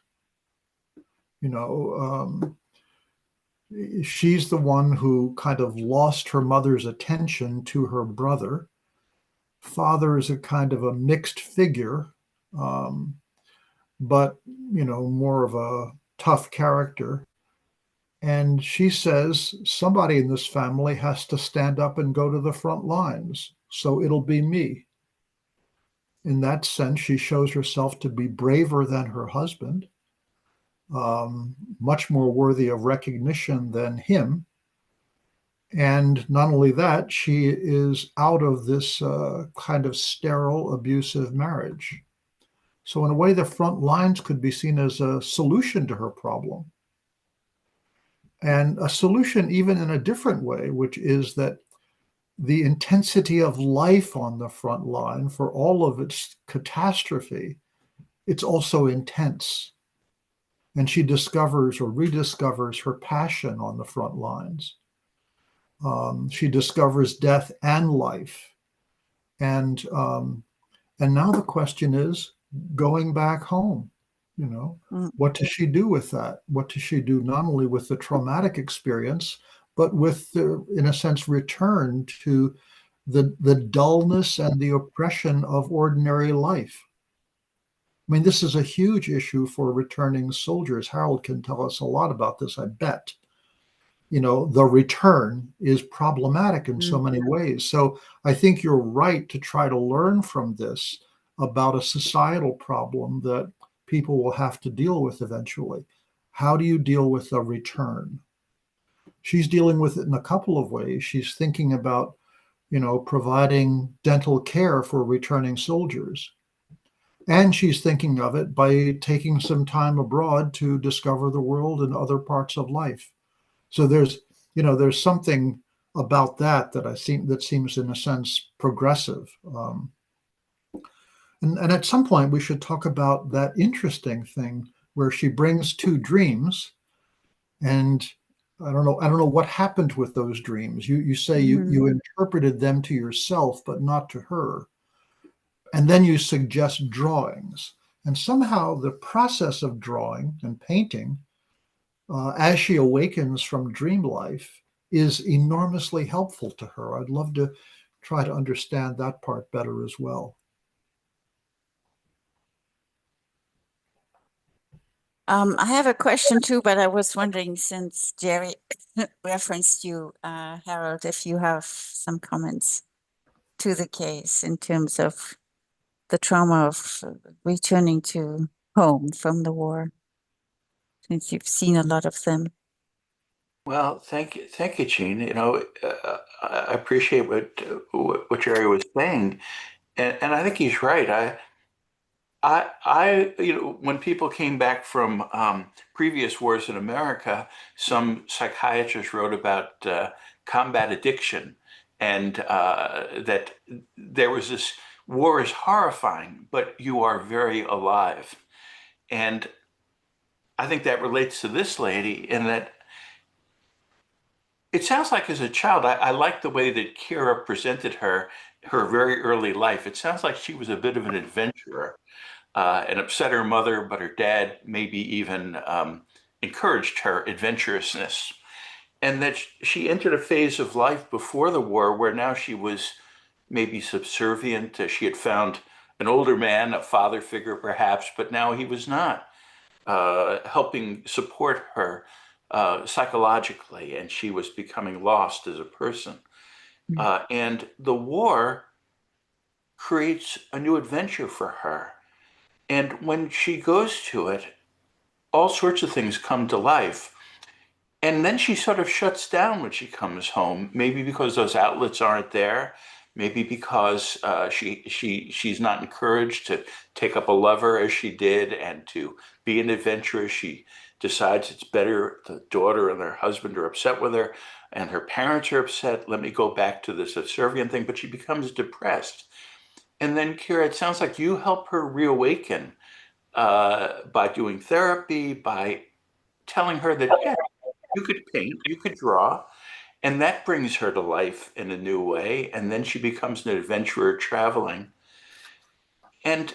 She's the one who kind of lost her mother's attention to her brother. Father is a kind of a mixed figure, but, more of a tough character. And she says somebody in this family has to stand up and go to the front lines. so it'll be me. In that sense, she shows herself to be braver than her husband, much more worthy of recognition than him. And not only that, she is out of this kind of sterile, abusive marriage. So in a way, the front lines could be seen as a solution to her problem. And a solution even in a different way, which is that the intensity of life on the front line, for all of its catastrophe, it's also intense. And she discovers or rediscovers her passion on the front lines. She discovers death and life. And now the question is going back home. What does she do with that? What does she do not only with the traumatic experience, but with the, in a sense, return to the dullness and the oppression of ordinary life? I mean, this is a huge issue for returning soldiers. Harold can tell us a lot about this, I bet. The return is problematic in so many ways. So I think you're right to try to learn from this about a societal problem that people will have to deal with eventually. How do you deal with the return? She's dealing with it in a couple of ways. She's thinking about, providing dental care for returning soldiers. And she's thinking of it by taking some time abroad to discover the world and other parts of life. So there's something about that seems in a sense progressive. And at some point we should talk about that interesting thing where she brings two dreams, and I don't know what happened with those dreams. You say you interpreted them to yourself, but not to her. And then you suggest drawings. And somehow the process of drawing and painting, as she awakens from dream life, is enormously helpful to her. I'd love to try to understand that part better as well. I have a question too, but I was wondering, since Jerry referenced you, Harold, if you have some comments to the case in terms of the trauma of returning to home from the war, since you've seen a lot of them. Well, thank you, Jeanne. I appreciate what Jerry was saying, and I think he's right. When people came back from previous wars in America, some psychiatrists wrote about combat addiction, and that there was this war is horrifying, but you are very alive. And I think that relates to this lady in that it sounds like as a child, I like the way that Kira presented her very early life. It sounds like she was a bit of an adventurer. And upset her mother, but her dad maybe even encouraged her adventurousness. And that she entered a phase of life before the war where now she was maybe subservient. She had found an older man, a father figure perhaps, but now he was not helping support her psychologically, and she was becoming lost as a person. And the war creates a new adventure for her. And when she goes to it, all sorts of things come to life. And then she sort of shuts down when she comes home, maybe because those outlets aren't there, maybe because she's not encouraged to take up a lover as she did and to be an adventurer. She decides it's better, the daughter and her husband are upset with her, and her parents are upset. Let me go back to the subservient thing, but she becomes depressed. And then, Kira, it sounds like you help her reawaken by doing therapy, by telling her that, yeah, you could paint, you could draw, and that brings her to life in a new way. And then she becomes an adventurer traveling. And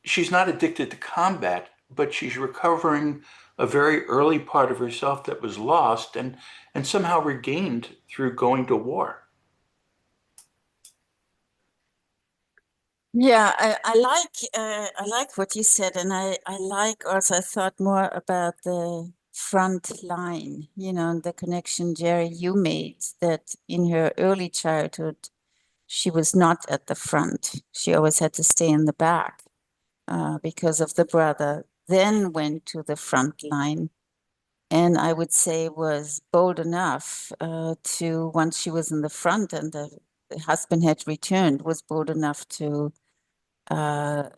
she's not addicted to combat, but she's recovering a very early part of herself that was lost and somehow regained through going to war. Yeah, I like what you said, and I like also, I thought more about the front line, the connection, Jerry, you made, that in her early childhood, she was not at the front. She always had to stay in the back because of the brother, then went to the front line. And I would say was bold enough to, once she was in the front and the husband had returned, was bold enough to have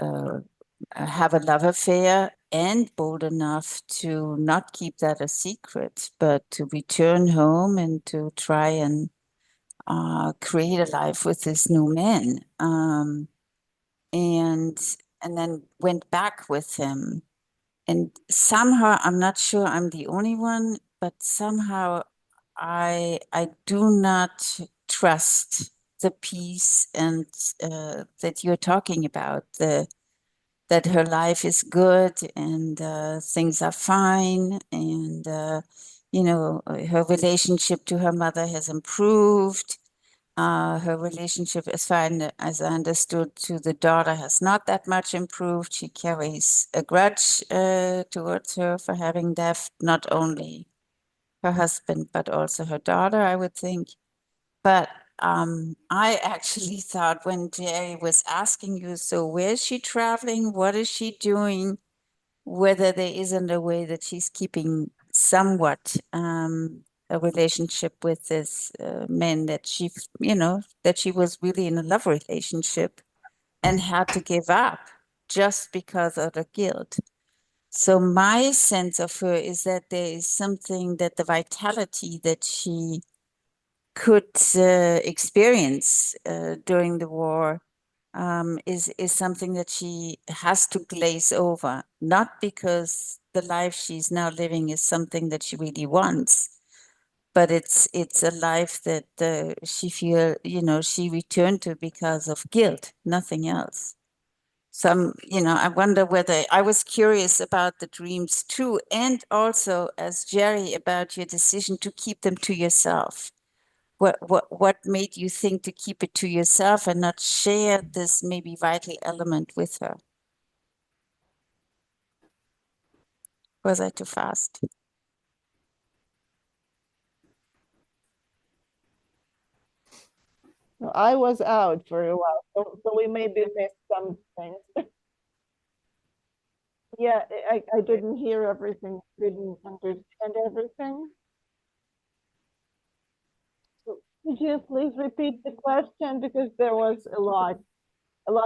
a love affair, and bold enough to not keep that a secret, but to return home and to try and create a life with this new man. And then went back with him. And somehow, I'm not sure I'm the only one, but somehow I do not trust the peace and that you're talking about, that her life is good and things are fine, and you know, her relationship to her mother has improved. Her relationship, as far as I understood, to the daughter has not that much improved. She carries a grudge towards her for having left not only her husband, but also her daughter, I would think. But I actually thought when Jerry was asking you, so where is she traveling? What is she doing? Whether there isn't a way that she's keeping somewhat a relationship with this man that she, you know, that she was really in a love relationship and had to give up just because of the guilt. So my sense of her is that there is something, that the vitality that she could experience during the war is something that she has to glaze over, not because the life she's now living is something that she really wants, but it's a life that she feel, you know, she returned to because of guilt, nothing else. So you know, I wonder whether, I was curious about the dreams too, and also as Jerry about your decision to keep them to yourself. What made you think to keep it to yourself and not share this maybe vital element with her? Was I too fast? No, I was out for a while, so we maybe missed some things. Yeah, I didn't hear everything, didn't understand everything. So could you please repeat the question, because there was a lot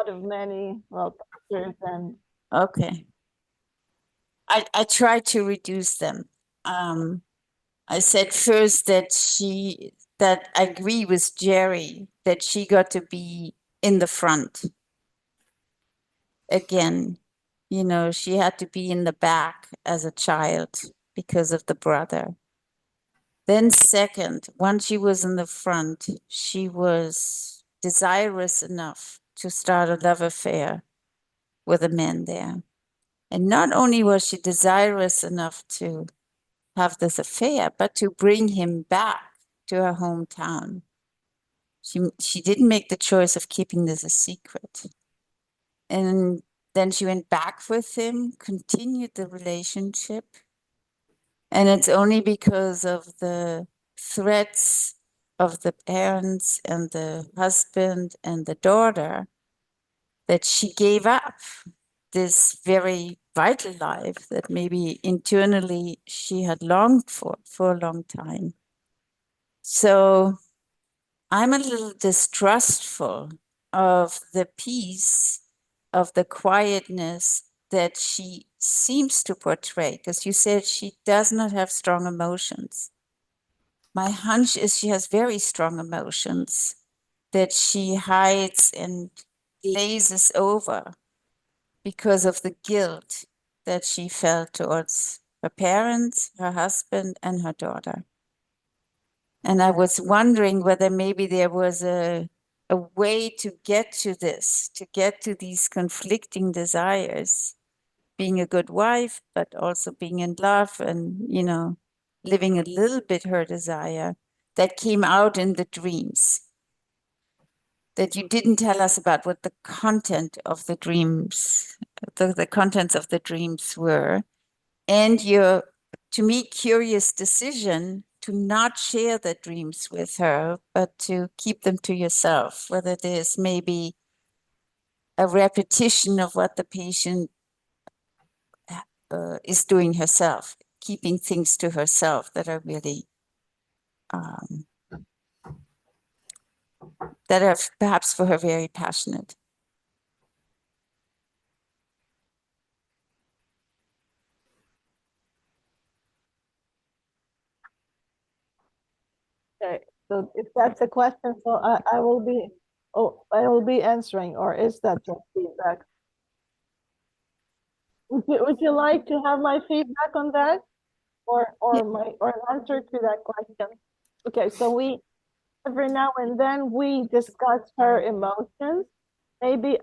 of many, well, pictures and. Okay. I tried to reduce them. I said first that I agree with Jerry that she got to be in the front. Again, you know, she had to be in the back as a child because of the brother. Then second, once she was in the front, she was desirous enough to start a love affair with a man there. And not only was she desirous enough to have this affair, but to bring him back to her hometown. She didn't make the choice of keeping this a secret. And then she went back with him, continued the relationship. And it's only because of the threats of the parents and the husband and the daughter that she gave up this very vital life that maybe internally she had longed for a long time. So I'm a little distrustful of the peace, of the quietness that she seems to portray, because you said she does not have strong emotions. My hunch is she has very strong emotions that she hides and glazes over because of the guilt that she felt towards her parents, her husband, and her daughter. And I was wondering whether maybe there was a way to get to this, to get to these conflicting desires, being a good wife, but also being in love and, you know, living a little bit her desire that came out in the dreams. That you didn't tell us about what the content of the dreams, the contents of the dreams were. And your, to me, curious decision to not share the dreams with her, but to keep them to yourself, whether there's maybe a repetition of what the patient is doing herself, keeping things to herself that are really, that are perhaps for her very passionate. Okay, so if that's a question, so I will be answering, or is that just feedback? Would you like to have my feedback on that? Or an answer to that question? Okay, so every now and then we discuss her emotions. Maybe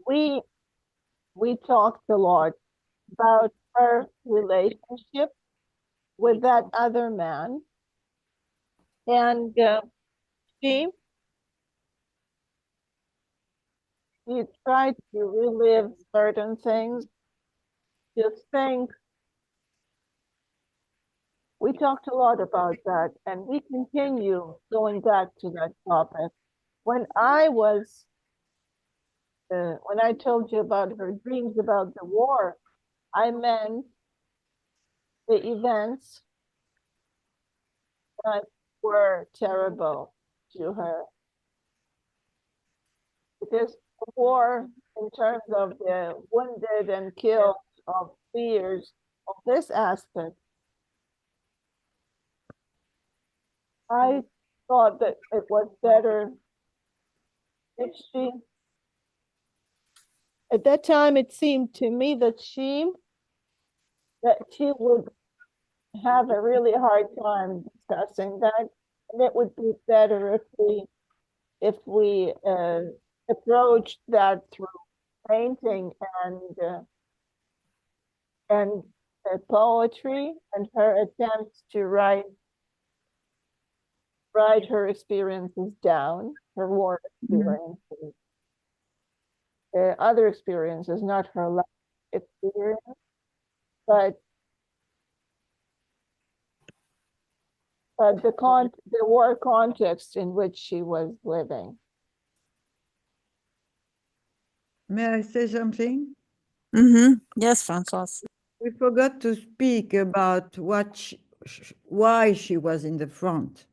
we talked a lot about her relationship with that other man, and she tried to relive certain things. To think, we talked a lot about that, and we continue going back to that topic. When I told you about her dreams about the war, I meant the events that were terrible to her. Because the war, in terms of the wounded and killed, of fears, of this aspect, I thought that it was better if she, at that time, it seemed to me that she would have a really hard time discussing that, and it would be better if we approached that through painting and poetry, and her attempts to write her experiences down, her war experiences, other experiences, not her life experience, but the war context in which she was living. May I say something? Yes, Françoise. We forgot to speak about why she was in the front.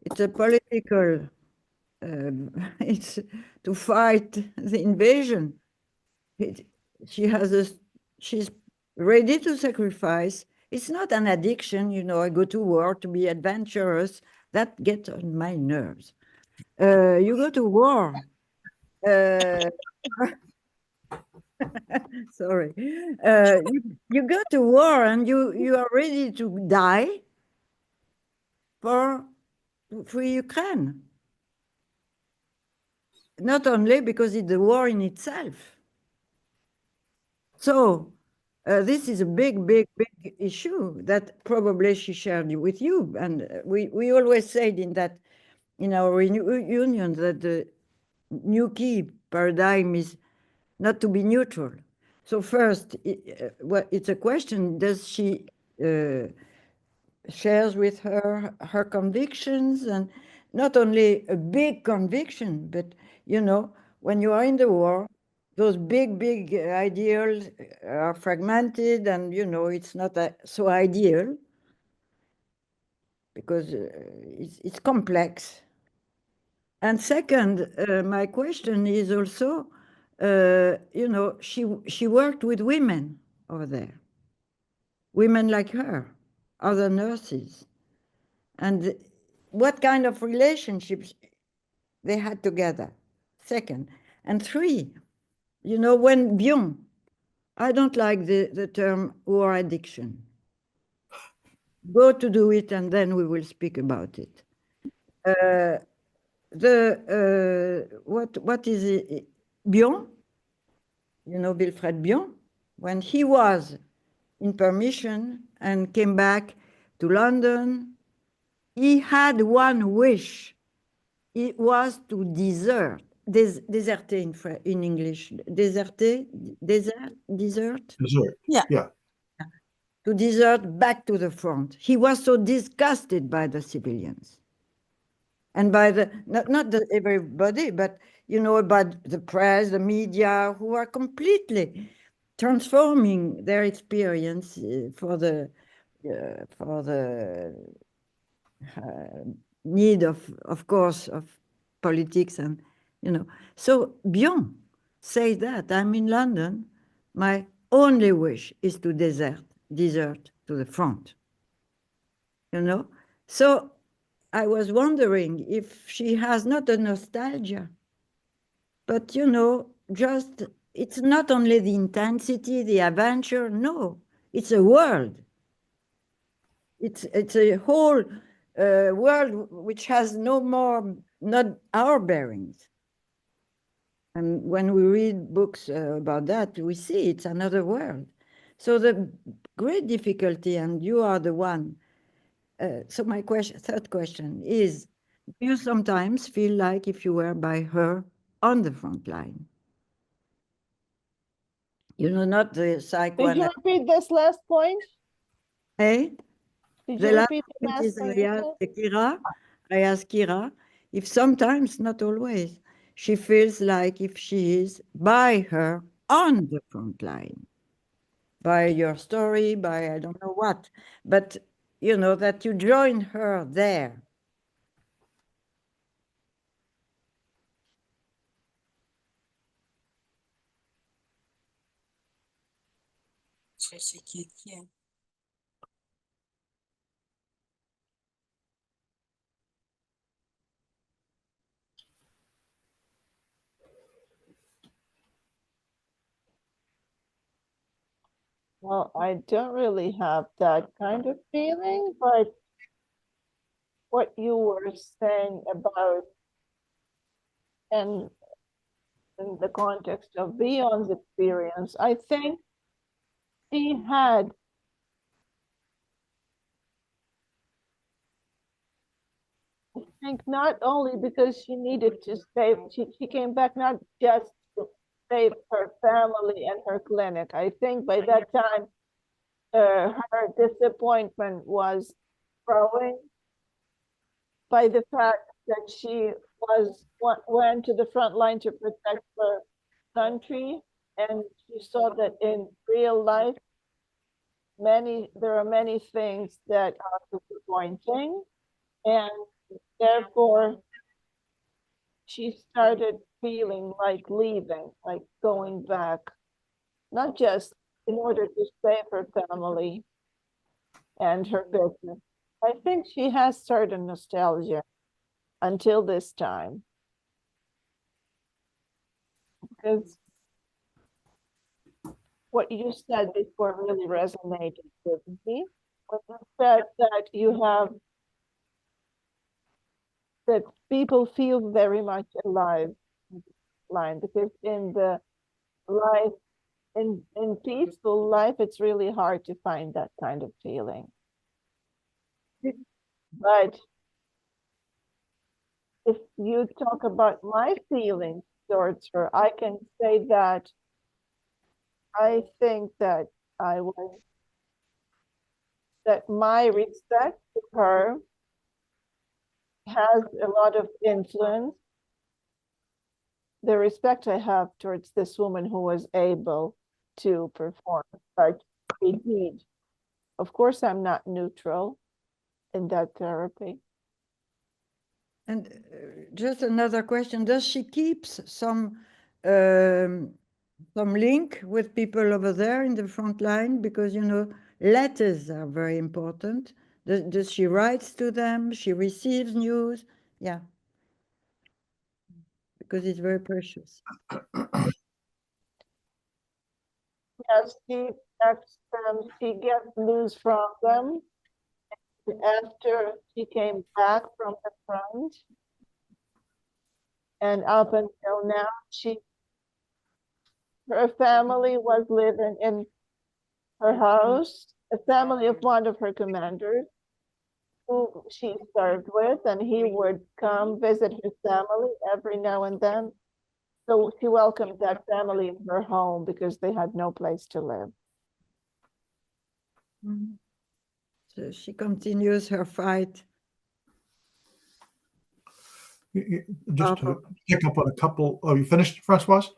It's a political, it's to fight the invasion. She's ready to sacrifice. It's not an addiction, I go to war to be adventurous. That gets on my nerves. You go to war. Sorry. You go to war and you are ready to die for Ukraine. Not only because it's the war in itself. So this is a big, big, big issue that probably she shared with you. And we always said in our reunion that the new key paradigm is not to be neutral. So first, it's a question, does she shares with her convictions, and not only a big conviction, but when you are in the war, those big, big ideals are fragmented, and it's not so ideal because it's complex. And second, my question is also, she worked with women over there, women like her, other nurses, and what kind of relationships they had together, second. And three, when Bion, I don't like the term war addiction. Go to do it and then we will speak about it. What is it? Bion, Wilfred Bion, when he was in permission and came back to London, he had one wish. It was to desert. Déserter in English. Desert? Dessert. Yeah. Yeah. to desert back to the front. He was so disgusted by the civilians and by the, not everybody, but, you know, about the press, the media, who are completely transforming their experience for the need of course, of politics and, you know. So Bion says that, I'm in London, my only wish is to desert to the front, you know. So I was wondering if she has not a nostalgia, but, you know, just, it's not only the intensity, the adventure, no, it's a world. It's a whole world which has no more, not our bearings. And when we read books about that, we see it's another world. So the great difficulty, and you are the one. So my third question is, do you sometimes feel like if you were by her on the front line? You know, not the Did you psychoanalyst. repeat this last point? Eh? Did The you last repeat the point last is point you said? I ask Kira if sometimes, not always, she feels like if she is by her on the front line, by your story, by I don't know what, but you know, that you join her there. She can't hear. Well, I don't really have that kind of feeling, but what you were saying about, and in the context of Bion's experience, I think she had not only because she needed to save, she came back not just to save her family and her clinic. I think by that time, her disappointment was growing by the fact that she went to the front line to protect her country, and she saw that in real life, there are many things that are disappointing, and therefore she started feeling like leaving, like going back, not just in order to save her family and her business. I think she has certain nostalgia until this time, because what you said before really resonated with me. When you said that that people feel very much alive line, because in the life, in peaceful life, it's really hard to find that kind of feeling. But if you talk about my feelings towards her, I can say that I think that that my respect for her has a lot of influence. The respect I have towards this woman who was able to perform such a deed. Of course, I'm not neutral in that therapy. And just another question, does she keep some link with people over there in the front line? Because, you know, letters are very important. Does she writes to them? She receives news? Yeah. Because it's very precious. Yes, she gets news from them after she came back from the front. And up until now, her family was living in her house, a family of one of her commanders who she served with, and he would come visit his family every now and then. So she welcomed that family in her home because they had no place to live. Mhm. So she continues her fight. Just to pick up on a couple. Oh, you finished, Françoise?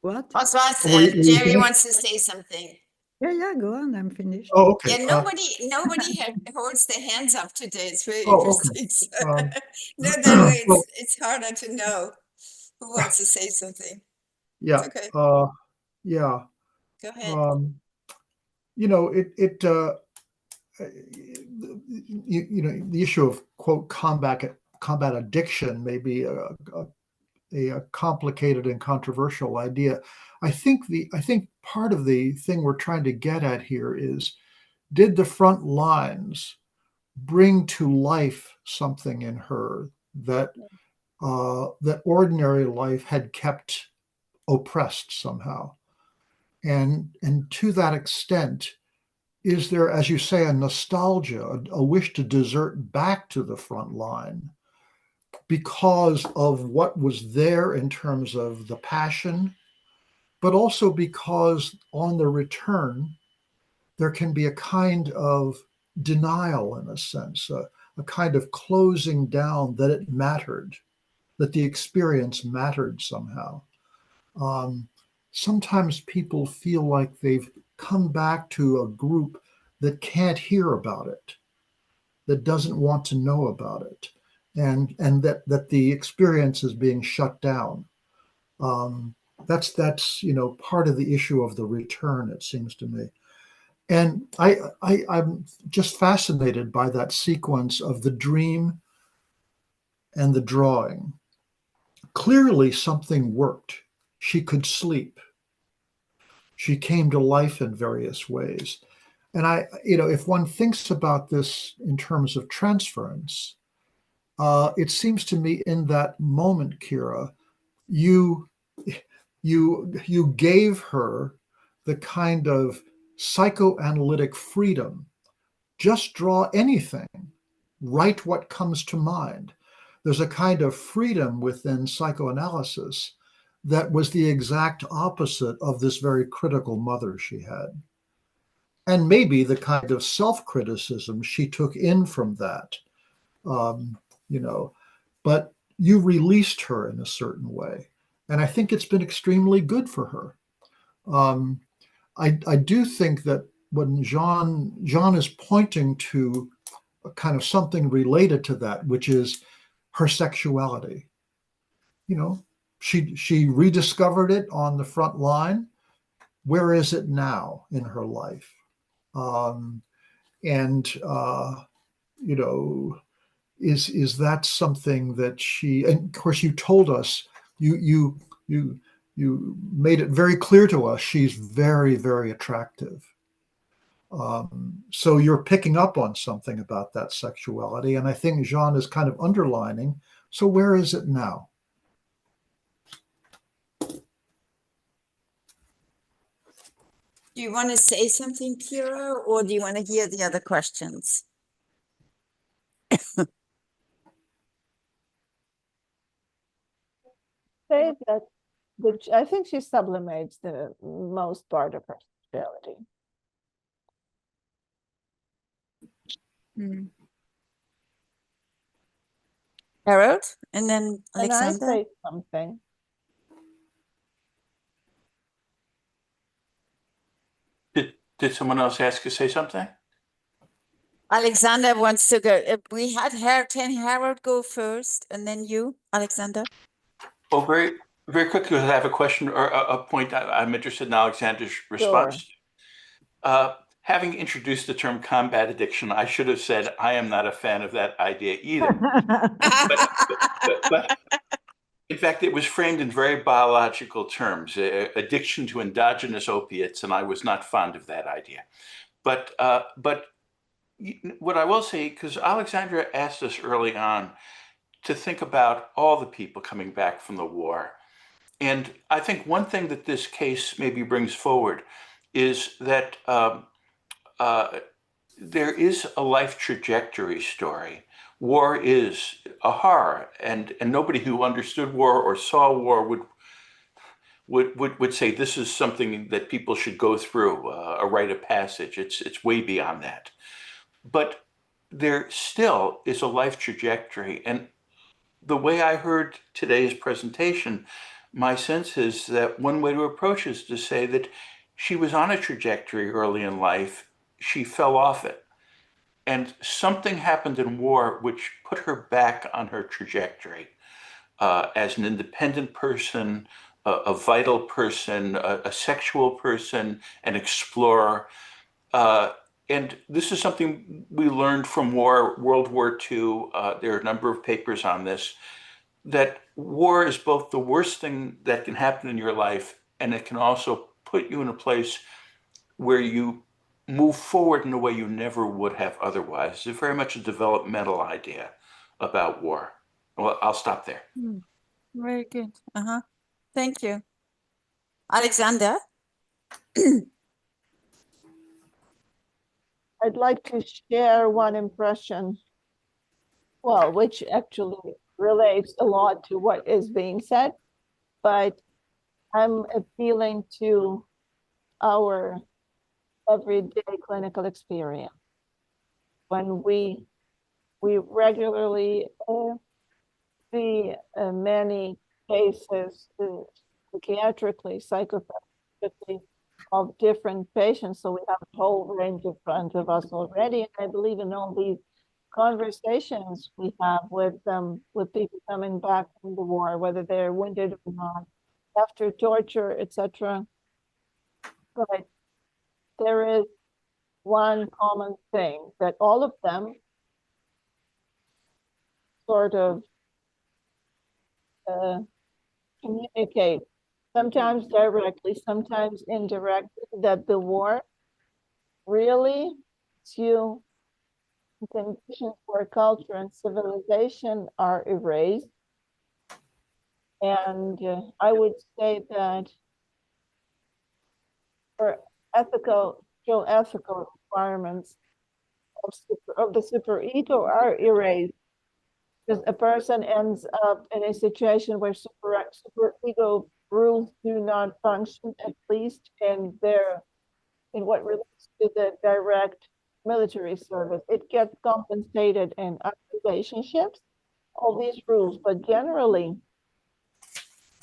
What? Françoise, Were you Jerry finished? wants to say something. Yeah, go on. I'm finished. Oh, okay. Yeah, nobody holds their hands up today. It's very Oh, okay. interesting. Um, No, that way well, it's harder to know who wants to say something. yeah. It's okay. Yeah. Go ahead. You know, you know, the issue of quote combat addiction may be a complicated and controversial idea. I think part of the thing we're trying to get at here is, did the front lines bring to life something in her that that ordinary life had kept oppressed somehow? And to that extent, is there, as you say, a nostalgia, a wish to desert back to the front line because of what was there in terms of the passion, but also because on the return, there can be a kind of denial, in a sense, a kind of closing down that it mattered, that the experience mattered somehow. Sometimes people feel like they've come back to a group that can't hear about it, that doesn't want to know about it, and that the experience is being shut down. That's you know, part of the issue of the return, it seems to me. And I'm just fascinated by that sequence of the dream and the drawing. Clearly something worked. She could sleep. She came to life in various ways. And you know, if one thinks about this in terms of transference, it seems to me in that moment, Kira, you gave her the kind of psychoanalytic freedom. Just draw anything, write what comes to mind. There's a kind of freedom within psychoanalysis that was the exact opposite of this very critical mother she had. And maybe the kind of self-criticism she took in from that, you know, but you released her in a certain way. And I think it's been extremely good for her. I do think that when Jeanne is pointing to a kind of something related to that, which is her sexuality, you know, she rediscovered it on the front line. Where is it now in her life? You know, is that something that she? And of course, you told us you made it very clear to us she's very, very attractive. So you're picking up on something about that sexuality, and I think Jeanne is kind of underlining. So where is it now? Do you want to say something, Kira, or do you want to hear the other questions? Say that I think she sublimates the most part of her sexuality. Harold, and then And I Alexander. say something. Did someone else ask to say something? Alexander wants to go. We had Harold go first, and then you, Alexander. Oh, very, very quickly, because I have a question or a point I'm interested in Alexander's response. Sure. Having introduced the term combat addiction, I should have said I am not a fan of that idea either. but in fact, it was framed in very biological terms, addiction to endogenous opiates, and I was not fond of that idea. But what I will say, because Alexandra asked us early on to think about all the people coming back from the war. And I think one thing that this case maybe brings forward is that there is a life trajectory story. War is a horror, and nobody who understood war or saw war would say this is something that people should go through, a rite of passage. It's way beyond that. But there still is a life trajectory. And the way I heard today's presentation, my sense is that one way to approach is to say that she was on a trajectory early in life, she fell off it. And something happened in war which put her back on her trajectory as an independent person, a vital person, a sexual person, an explorer. And this is something we learned from World War II. There are a number of papers on this, that war is both the worst thing that can happen in your life, and it can also put you in a place where you move forward in a way you never would have otherwise. It's very much a developmental idea about war. Well, I'll stop there. Very good. Thank you. Oleksandr? I'd like to share one impression, well, which actually relates a lot to what is being said, but I'm appealing to our everyday clinical experience. When we regularly see many cases psychiatrically, psychotherapeutically, of different patients, so we have a whole range in front of us already. And I believe in all these conversations we have with people coming back from the war, whether they're wounded or not, after torture, etc. But there is one common thing that all of them sort of communicate, sometimes directly, sometimes indirectly, that the war really to conditions where culture and civilization are erased. And I would say that for ethical requirements of the superego are erased, because a person ends up in a situation where superego rules do not function, at least in what relates to the direct military service. It gets compensated in other relationships, all these rules, but generally,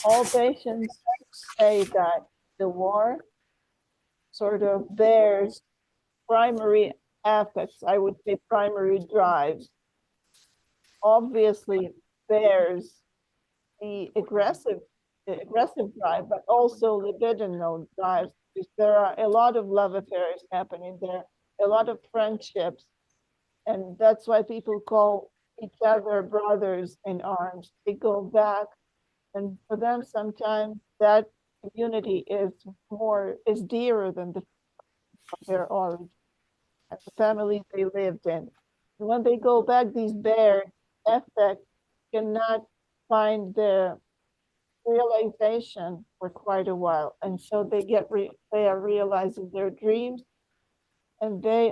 all patients say that the war sort of bears primary affects, I would say primary drives, obviously bears the aggressive drive, but also libidinal drives, because there are a lot of love affairs happening there, a lot of friendships, and that's why people call each other brothers in arms. They go back, and for them sometimes that community is dearer than their origin and the families they lived in. And when they go back, these bare affects cannot find their realization for quite a while, and so they are realizing their dreams, and they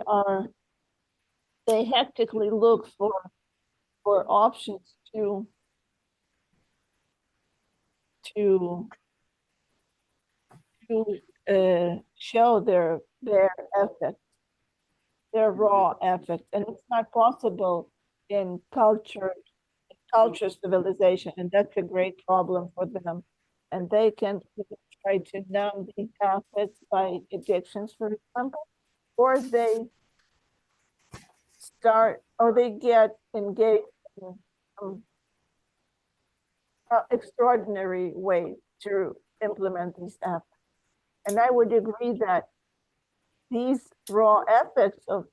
hectically look for options to show their affects, their raw affects, and it's not possible in culture civilization, and that's a great problem for them. And they can try to numb these affects by addictions, for example, or they get engaged in extraordinary ways to implement these affects. And I would agree that these raw affects of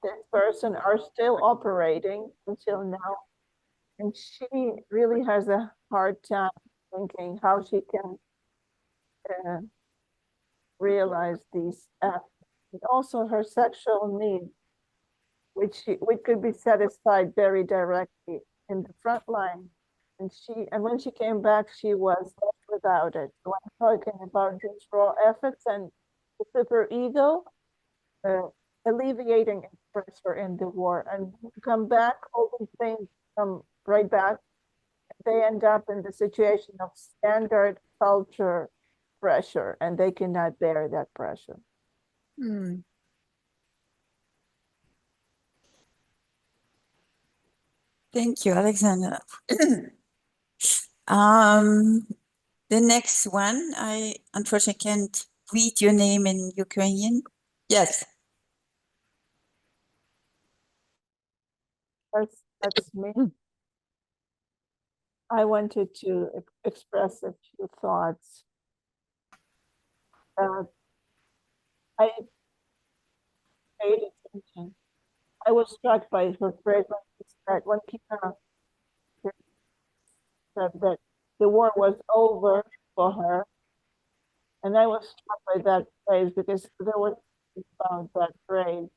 this person are still operating until now. And she really has a hard time thinking how she can realize these affects. And also her sexual needs, which could be satisfied very directly in the front line. And when she came back, she was left without it. So I'm talking about these raw affects and the superego alleviating pressure in the war. And come back, all these things come right back. They end up in the situation of standard culture pressure, and they cannot bear that pressure. Hmm. Thank you, Alexander. The next one, I unfortunately can't read your name in Ukrainian. Yes. That's me. I wanted to express a few thoughts. I paid attention. I was struck by her phrase when Kira said that the war was over for her. And I was struck by that phrase because there was about that phrase.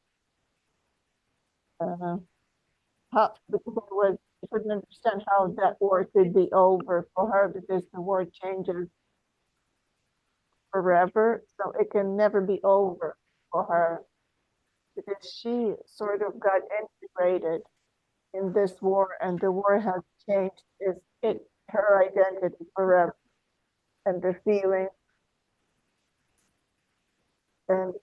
Because I couldn't understand how that war could be over for her because the war changes forever. So it can never be over for her because she sort of got integrated in this war, and the war has changed her identity forever. And the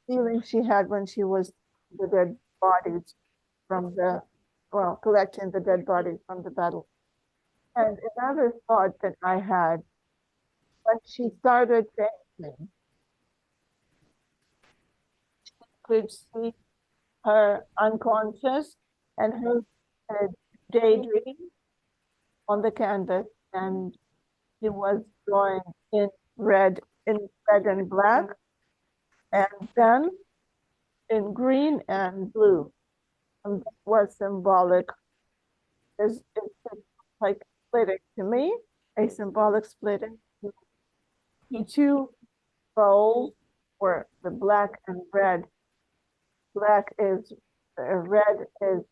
feeling she had when she was the dead bodies from collecting the dead bodies from the battle. And another thought that I had when she started painting, she could see her unconscious and her daydream on the canvas, and she was drawing in red and black, and then in green and blue. And that was symbolic. It's like splitting to me, a symbolic splitting. The two bowls were the black and red. Black is red is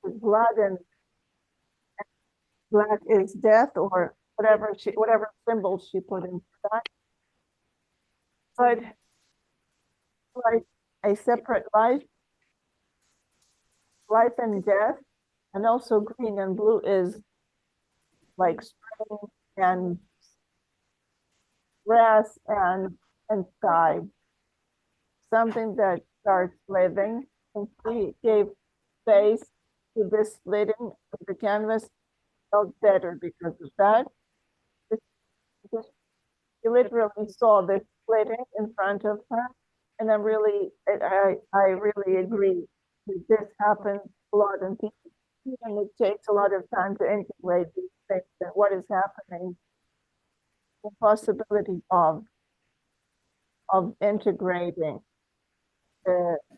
blood, and black is death, or whatever symbol she put into that. But like a separate life and death, and also green and blue is like spring and grass and sky, something that starts living. And she gave face to this splitting of the canvas, felt better because of that. Because she literally saw this splitting in front of her, and I really agree that this happens a lot in people, and it takes a lot of time to integrate these things and what is happening. The possibility of integrating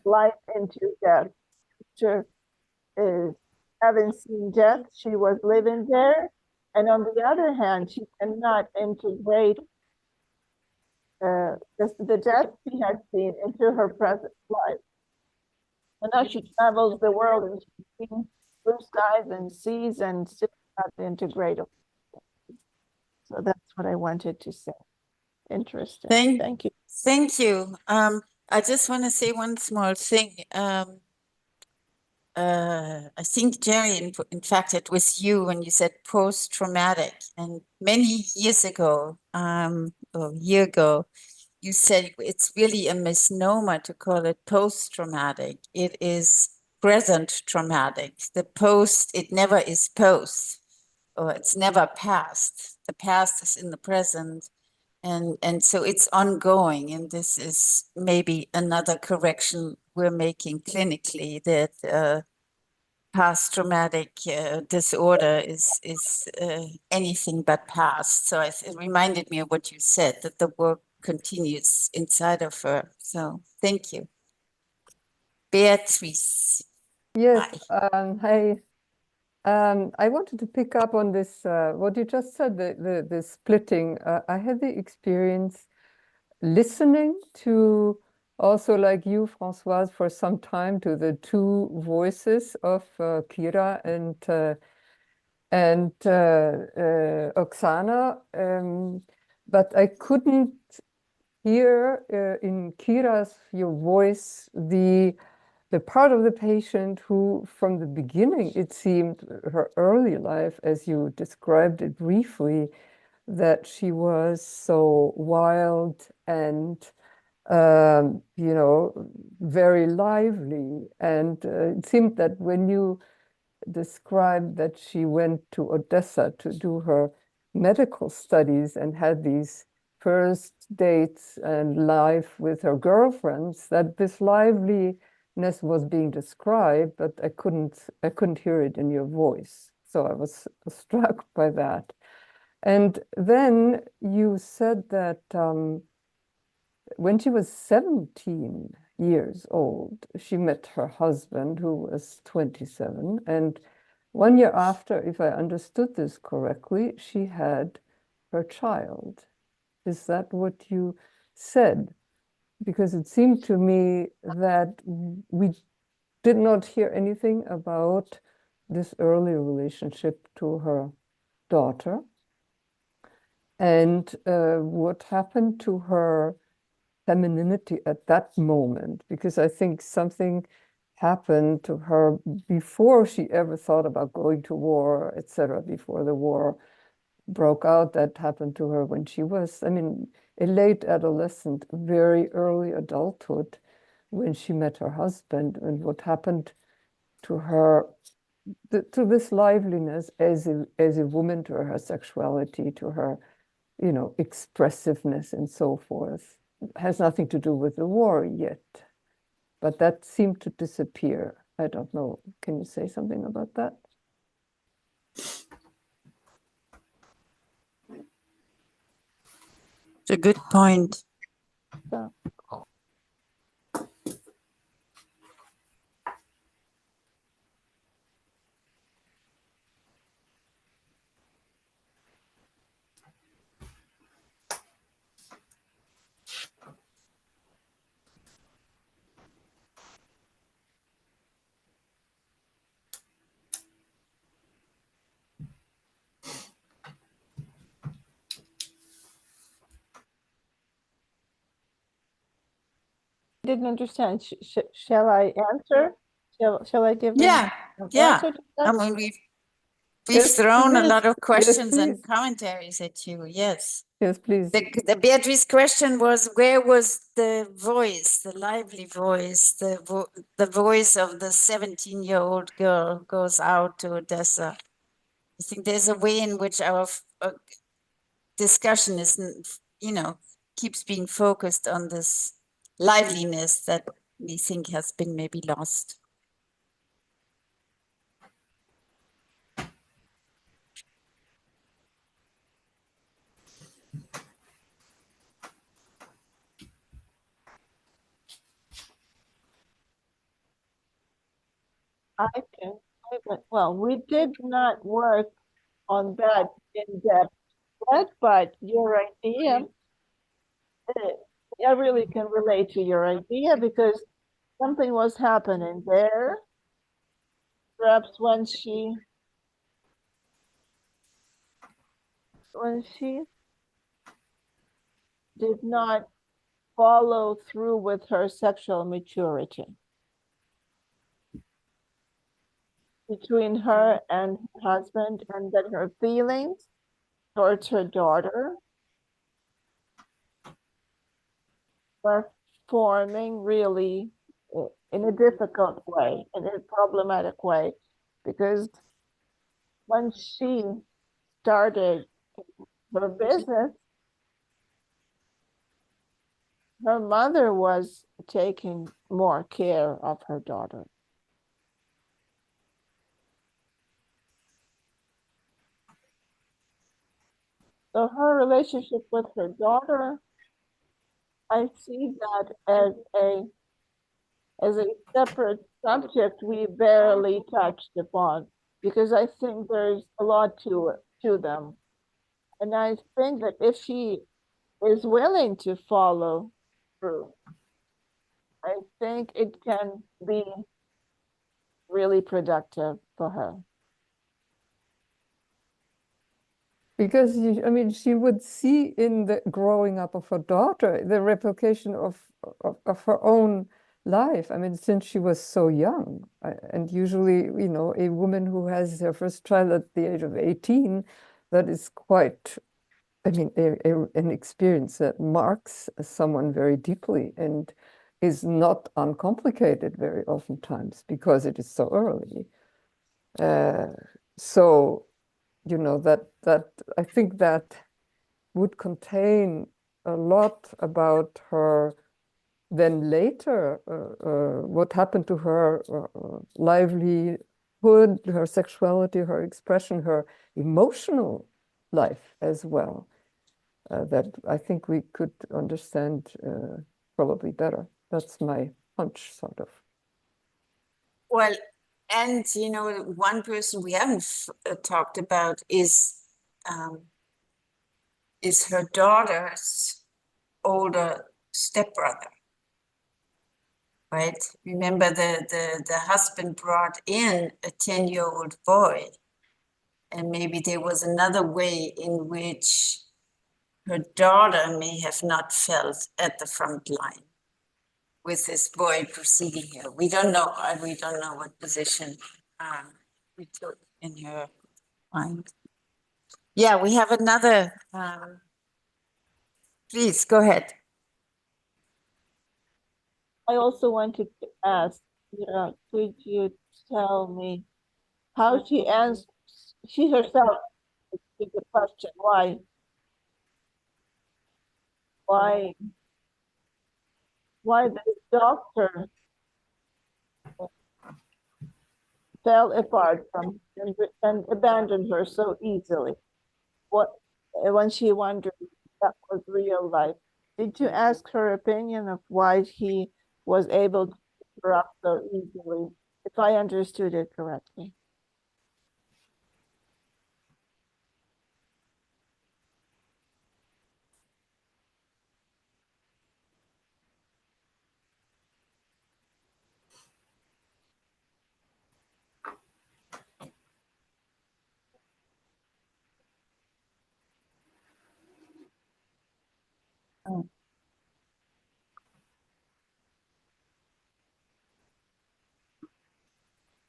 life into death. Picture is having seen death, she was living there, and on the other hand, she cannot integrate the death she had seen into her present life. And now she travels the world and she's seen blue skies and seas and still not integrated. So that's what I wanted to say. Interesting. Thank you. Thank you. I just want to say one small thing. I think, Jerry, in fact, it was you when you said post-traumatic. And many years ago, or a year ago, you said it's really a misnomer to call it post-traumatic. It is present traumatic. The post, it never is post, or it's never past. The past is in the present. And so it's ongoing, and this is maybe another correction we're making clinically, that past traumatic disorder is anything but past. So it reminded me of what you said, that the work continues inside of her. So thank you. Beatrice. Yes, hi. I wanted to pick up on this, what you just said, the splitting. I had the experience listening to, also like you, Françoise, for some time, to the two voices of Kira and Oksana, but I couldn't hear in Kira's your voice the part of the patient who, from the beginning, it seemed her early life, as you described it briefly, that she was so wild and, you know, very lively. And it seemed that when you described that she went to Odessa to do her medical studies and had these first dates and life with her girlfriends, that this liveliness was being described, but I couldn't hear it in your voice. So I was struck by that. And then you said that when she was 17 years old, she met her husband, who was 27. And 1 year after, if I understood this correctly, she had her child. Is that what you said? Because it seemed to me that we did not hear anything about this early relationship to her daughter. And what happened to her femininity at that moment, because I think something happened to her before she ever thought about going to war, etc., before the war broke out. That happened to her when she was, I mean, a late adolescent, very early adulthood, when she met her husband, and what happened to her, to this liveliness as a woman, to her sexuality, to her, you know, expressiveness and so forth. Has nothing to do with the war yet, but that seemed to disappear. I don't know. Can you say something about that? It's a good point. Yeah. Didn't understand. Shall I answer? Shall I give them Yeah, an yeah. answer to that? I mean, we've Yes, thrown a please. lot of questions and please. commentaries at you. Yes. Yes, please. The Beatrice question was, where was the voice, the lively voice, the voice of the 17-year-old girl goes out to Odessa? I think there's a way in which our discussion is, you know, keeps being focused on this liveliness that we think has been maybe lost. I can. Well, we did not work on that in depth yet, but your idea, I really can relate to your idea because something was happening there. Perhaps when she did not follow through with her sexual maturity between her and her husband, and that her feelings towards her daughter were forming really in a difficult way, in a problematic way, because when she started her business, her mother was taking more care of her daughter. So her relationship with her daughter, I see that as a separate subject we barely touched upon, because I think there's a lot to them. And I think that if she is willing to follow through, I think it can be really productive for her. Because I mean, she would see in the growing up of her daughter the replication of her own life. I mean, since she was so young, and usually, you know, a woman who has her first child at the age of 18, that is quite I mean, an experience that marks someone very deeply and is not uncomplicated very oftentimes because it is so early. So, you know, that I think that would contain a lot about her then later, what happened to her livelihood, her sexuality, her expression, her emotional life as well, that I think we could understand probably better. That's my hunch, sort of. Well, and you know, one person we haven't talked about is her daughter's older stepbrother, right? Remember the husband brought in a 10-year-old boy, and maybe there was another way in which her daughter may have not felt at the front line with this boy preceding her. We don't know. We don't know what position we took in her mind. Yeah, we have another. Please go ahead. I also wanted to ask, could you tell me how she answers, she herself, to the question, why the doctor fell apart from and abandoned her so easily? When she wondered if that was real life, did you ask her opinion of why he was able to pick her up so easily, if I understood it correctly?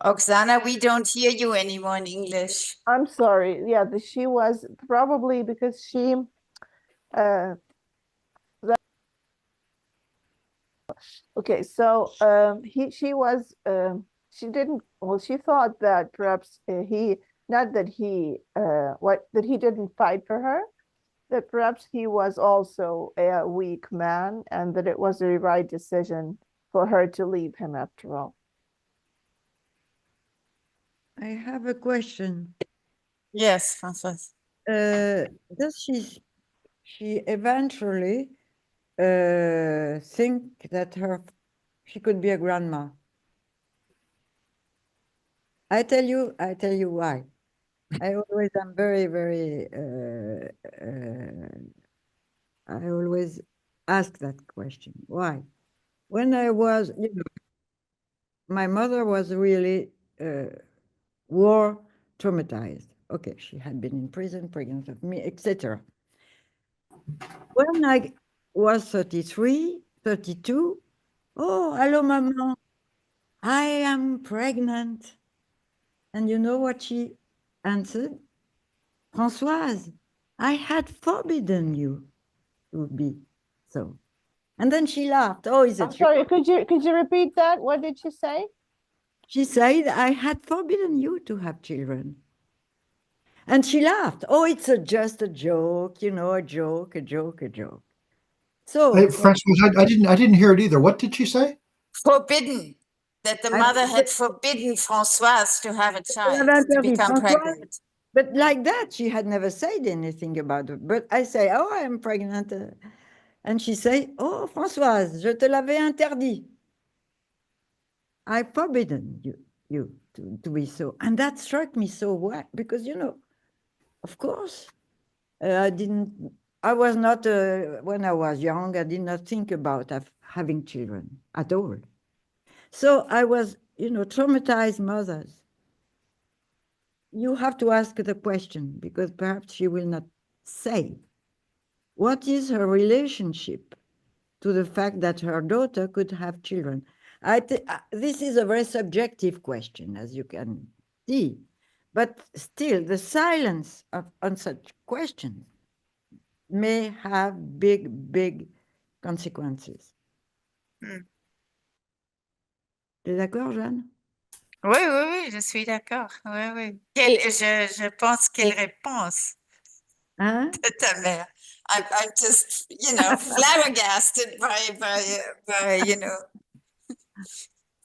Oksana, we don't hear you anymore in English. I'm sorry. Yeah, she was probably because she okay, so she didn't, well, she thought that perhaps he didn't fight for her, that perhaps he was also a weak man and that it was the right decision for her to leave him after all. I have a question. Yes, Françoise. Does she eventually think that she could be a grandma? I tell you why. I always am very, very, I always ask that question. Why? When I was, my mother was really war traumatized. Okay, she had been in prison, pregnant of me, etc. When I was 33, 32, oh, hello, Maman, I am pregnant. And you know what she answered? Françoise, I had forbidden you to be so. And then she laughed. Oh, is it I'm sorry, could you repeat that? What did she say? She said, I had forbidden you to have children. And she laughed. Oh, it's just a joke, a joke. So, Hey, Françoise, I didn't hear it either. What did she say? Forbidden. That the mother had forbidden Françoise to have a child, to become pregnant. But like that, she had never said anything about it. But I say, oh, I am pregnant. And she say, oh, Françoise, je te l'avais interdit. I forbidden you to be so. And that struck me so well, because, of course, I was not, when I was young, I did not think about having children at all. So I was, traumatized mothers. You have to ask the question, because perhaps she will not say. What is her relationship to the fact that her daughter could have children? This is a very subjective question, as you can see. But still, the silence on such questions may have big consequences. T'es d'accord, Jeanne? Oui, oui, oui, je suis d'accord. Oui, oui. Je pense quelle réponse Hein? de ta mère. I'm just, flabbergasted by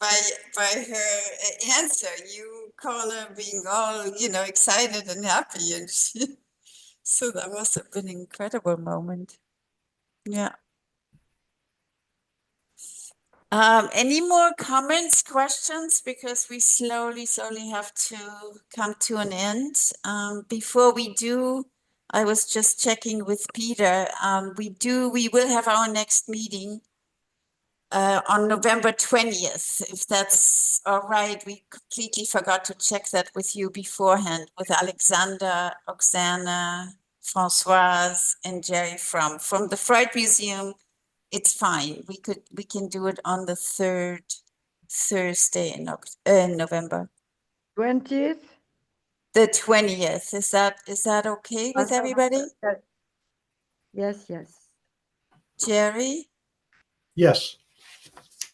by her answer. You call her being all, excited and happy, and so that must have been an incredible moment. Yeah. Any more comments, questions? Because we slowly have to come to an end. Before we do, I was just checking with Peter. We will have our next meeting on November 20th, if that's all right. We completely forgot to check that with you beforehand, with Oleksandr, Oksana, Françoise, and Jerry Fromm from the Freud Museum. It's fine. We can do it on the third Thursday in November. 20th? The 20th. Is that okay with everybody? Yes. Jerry Yes.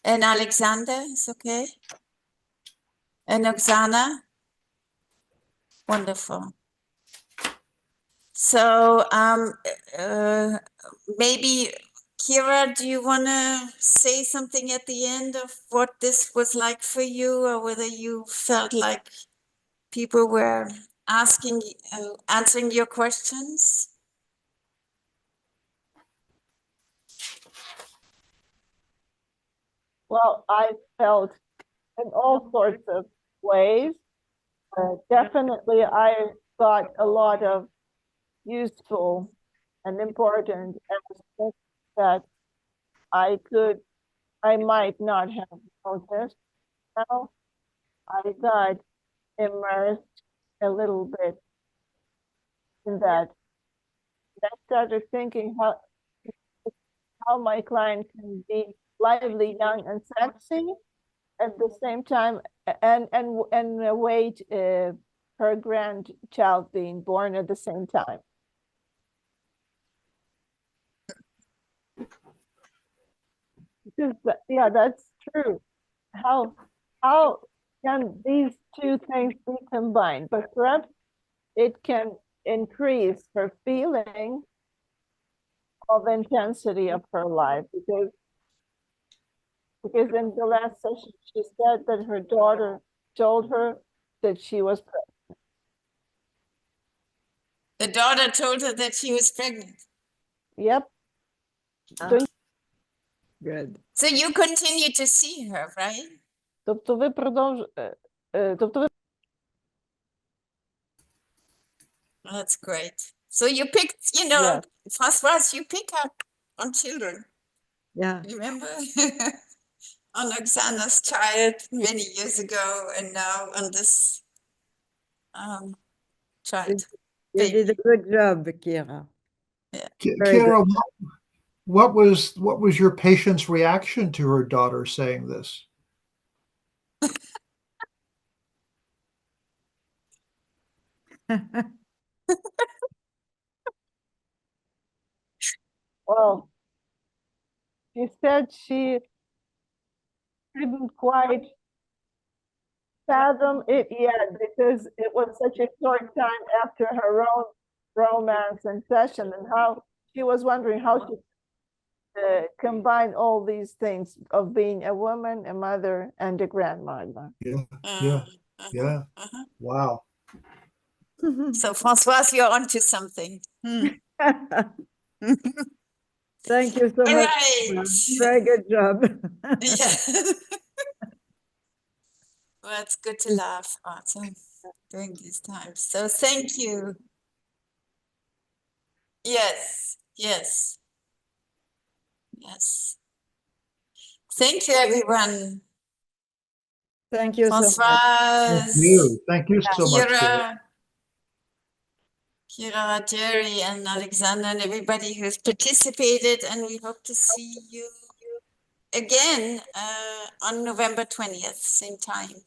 and Oleksandr is okay? And Oksana? Wonderful. So maybe Kira, do you want to say something at the end of what this was like for you, or whether you felt like people were answering your questions? Well, I felt in all sorts of ways. Definitely, I got a lot of useful and important aspects that I might not have noticed. Now I got immersed a little bit in that. I started thinking how my client can be lively, young, and sexy at the same time, and await her grandchild being born at the same time. Because yeah, that's true. How can these two things be combined? But perhaps it can increase her feeling of intensity of her life, because in the last session she said that her daughter told her that she was pregnant. The daughter told her that she was pregnant. Yep. Good. So you continue to see her, right? Тобто ви That's great. So you picked, Yeah. Françoise, you pick up on children. Yeah. Remember? On Oksana's child many years ago, and now on this child. You did a good job, Kira. Very Kira, what was your patient's reaction to her daughter saying this? Well, she said she couldn't quite fathom it yet, because it was such a short time after her own romance and session, and how she was wondering how she combine all these things of being a woman, a mother, and a grandmother. Yeah. Wow. So Françoise, you're onto something. Thank you so All much. right. Very good job. Yeah. Well, it's good to laugh also during these times. So thank you. Yes. Thank you, everyone. Thank you so much. Françoise, Thank you so much, Kira. Kira, Jerry, and Oleksandr, and everybody who's participated, and we hope to see you again on November 20th, same time.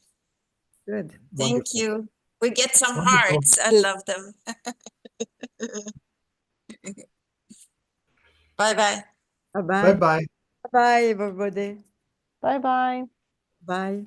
Good. Thank Wonderful. you. We get some Wonderful. hearts. I love them. Bye-bye. Bye-bye. Bye-bye. Bye, everybody. Bye-bye. Bye.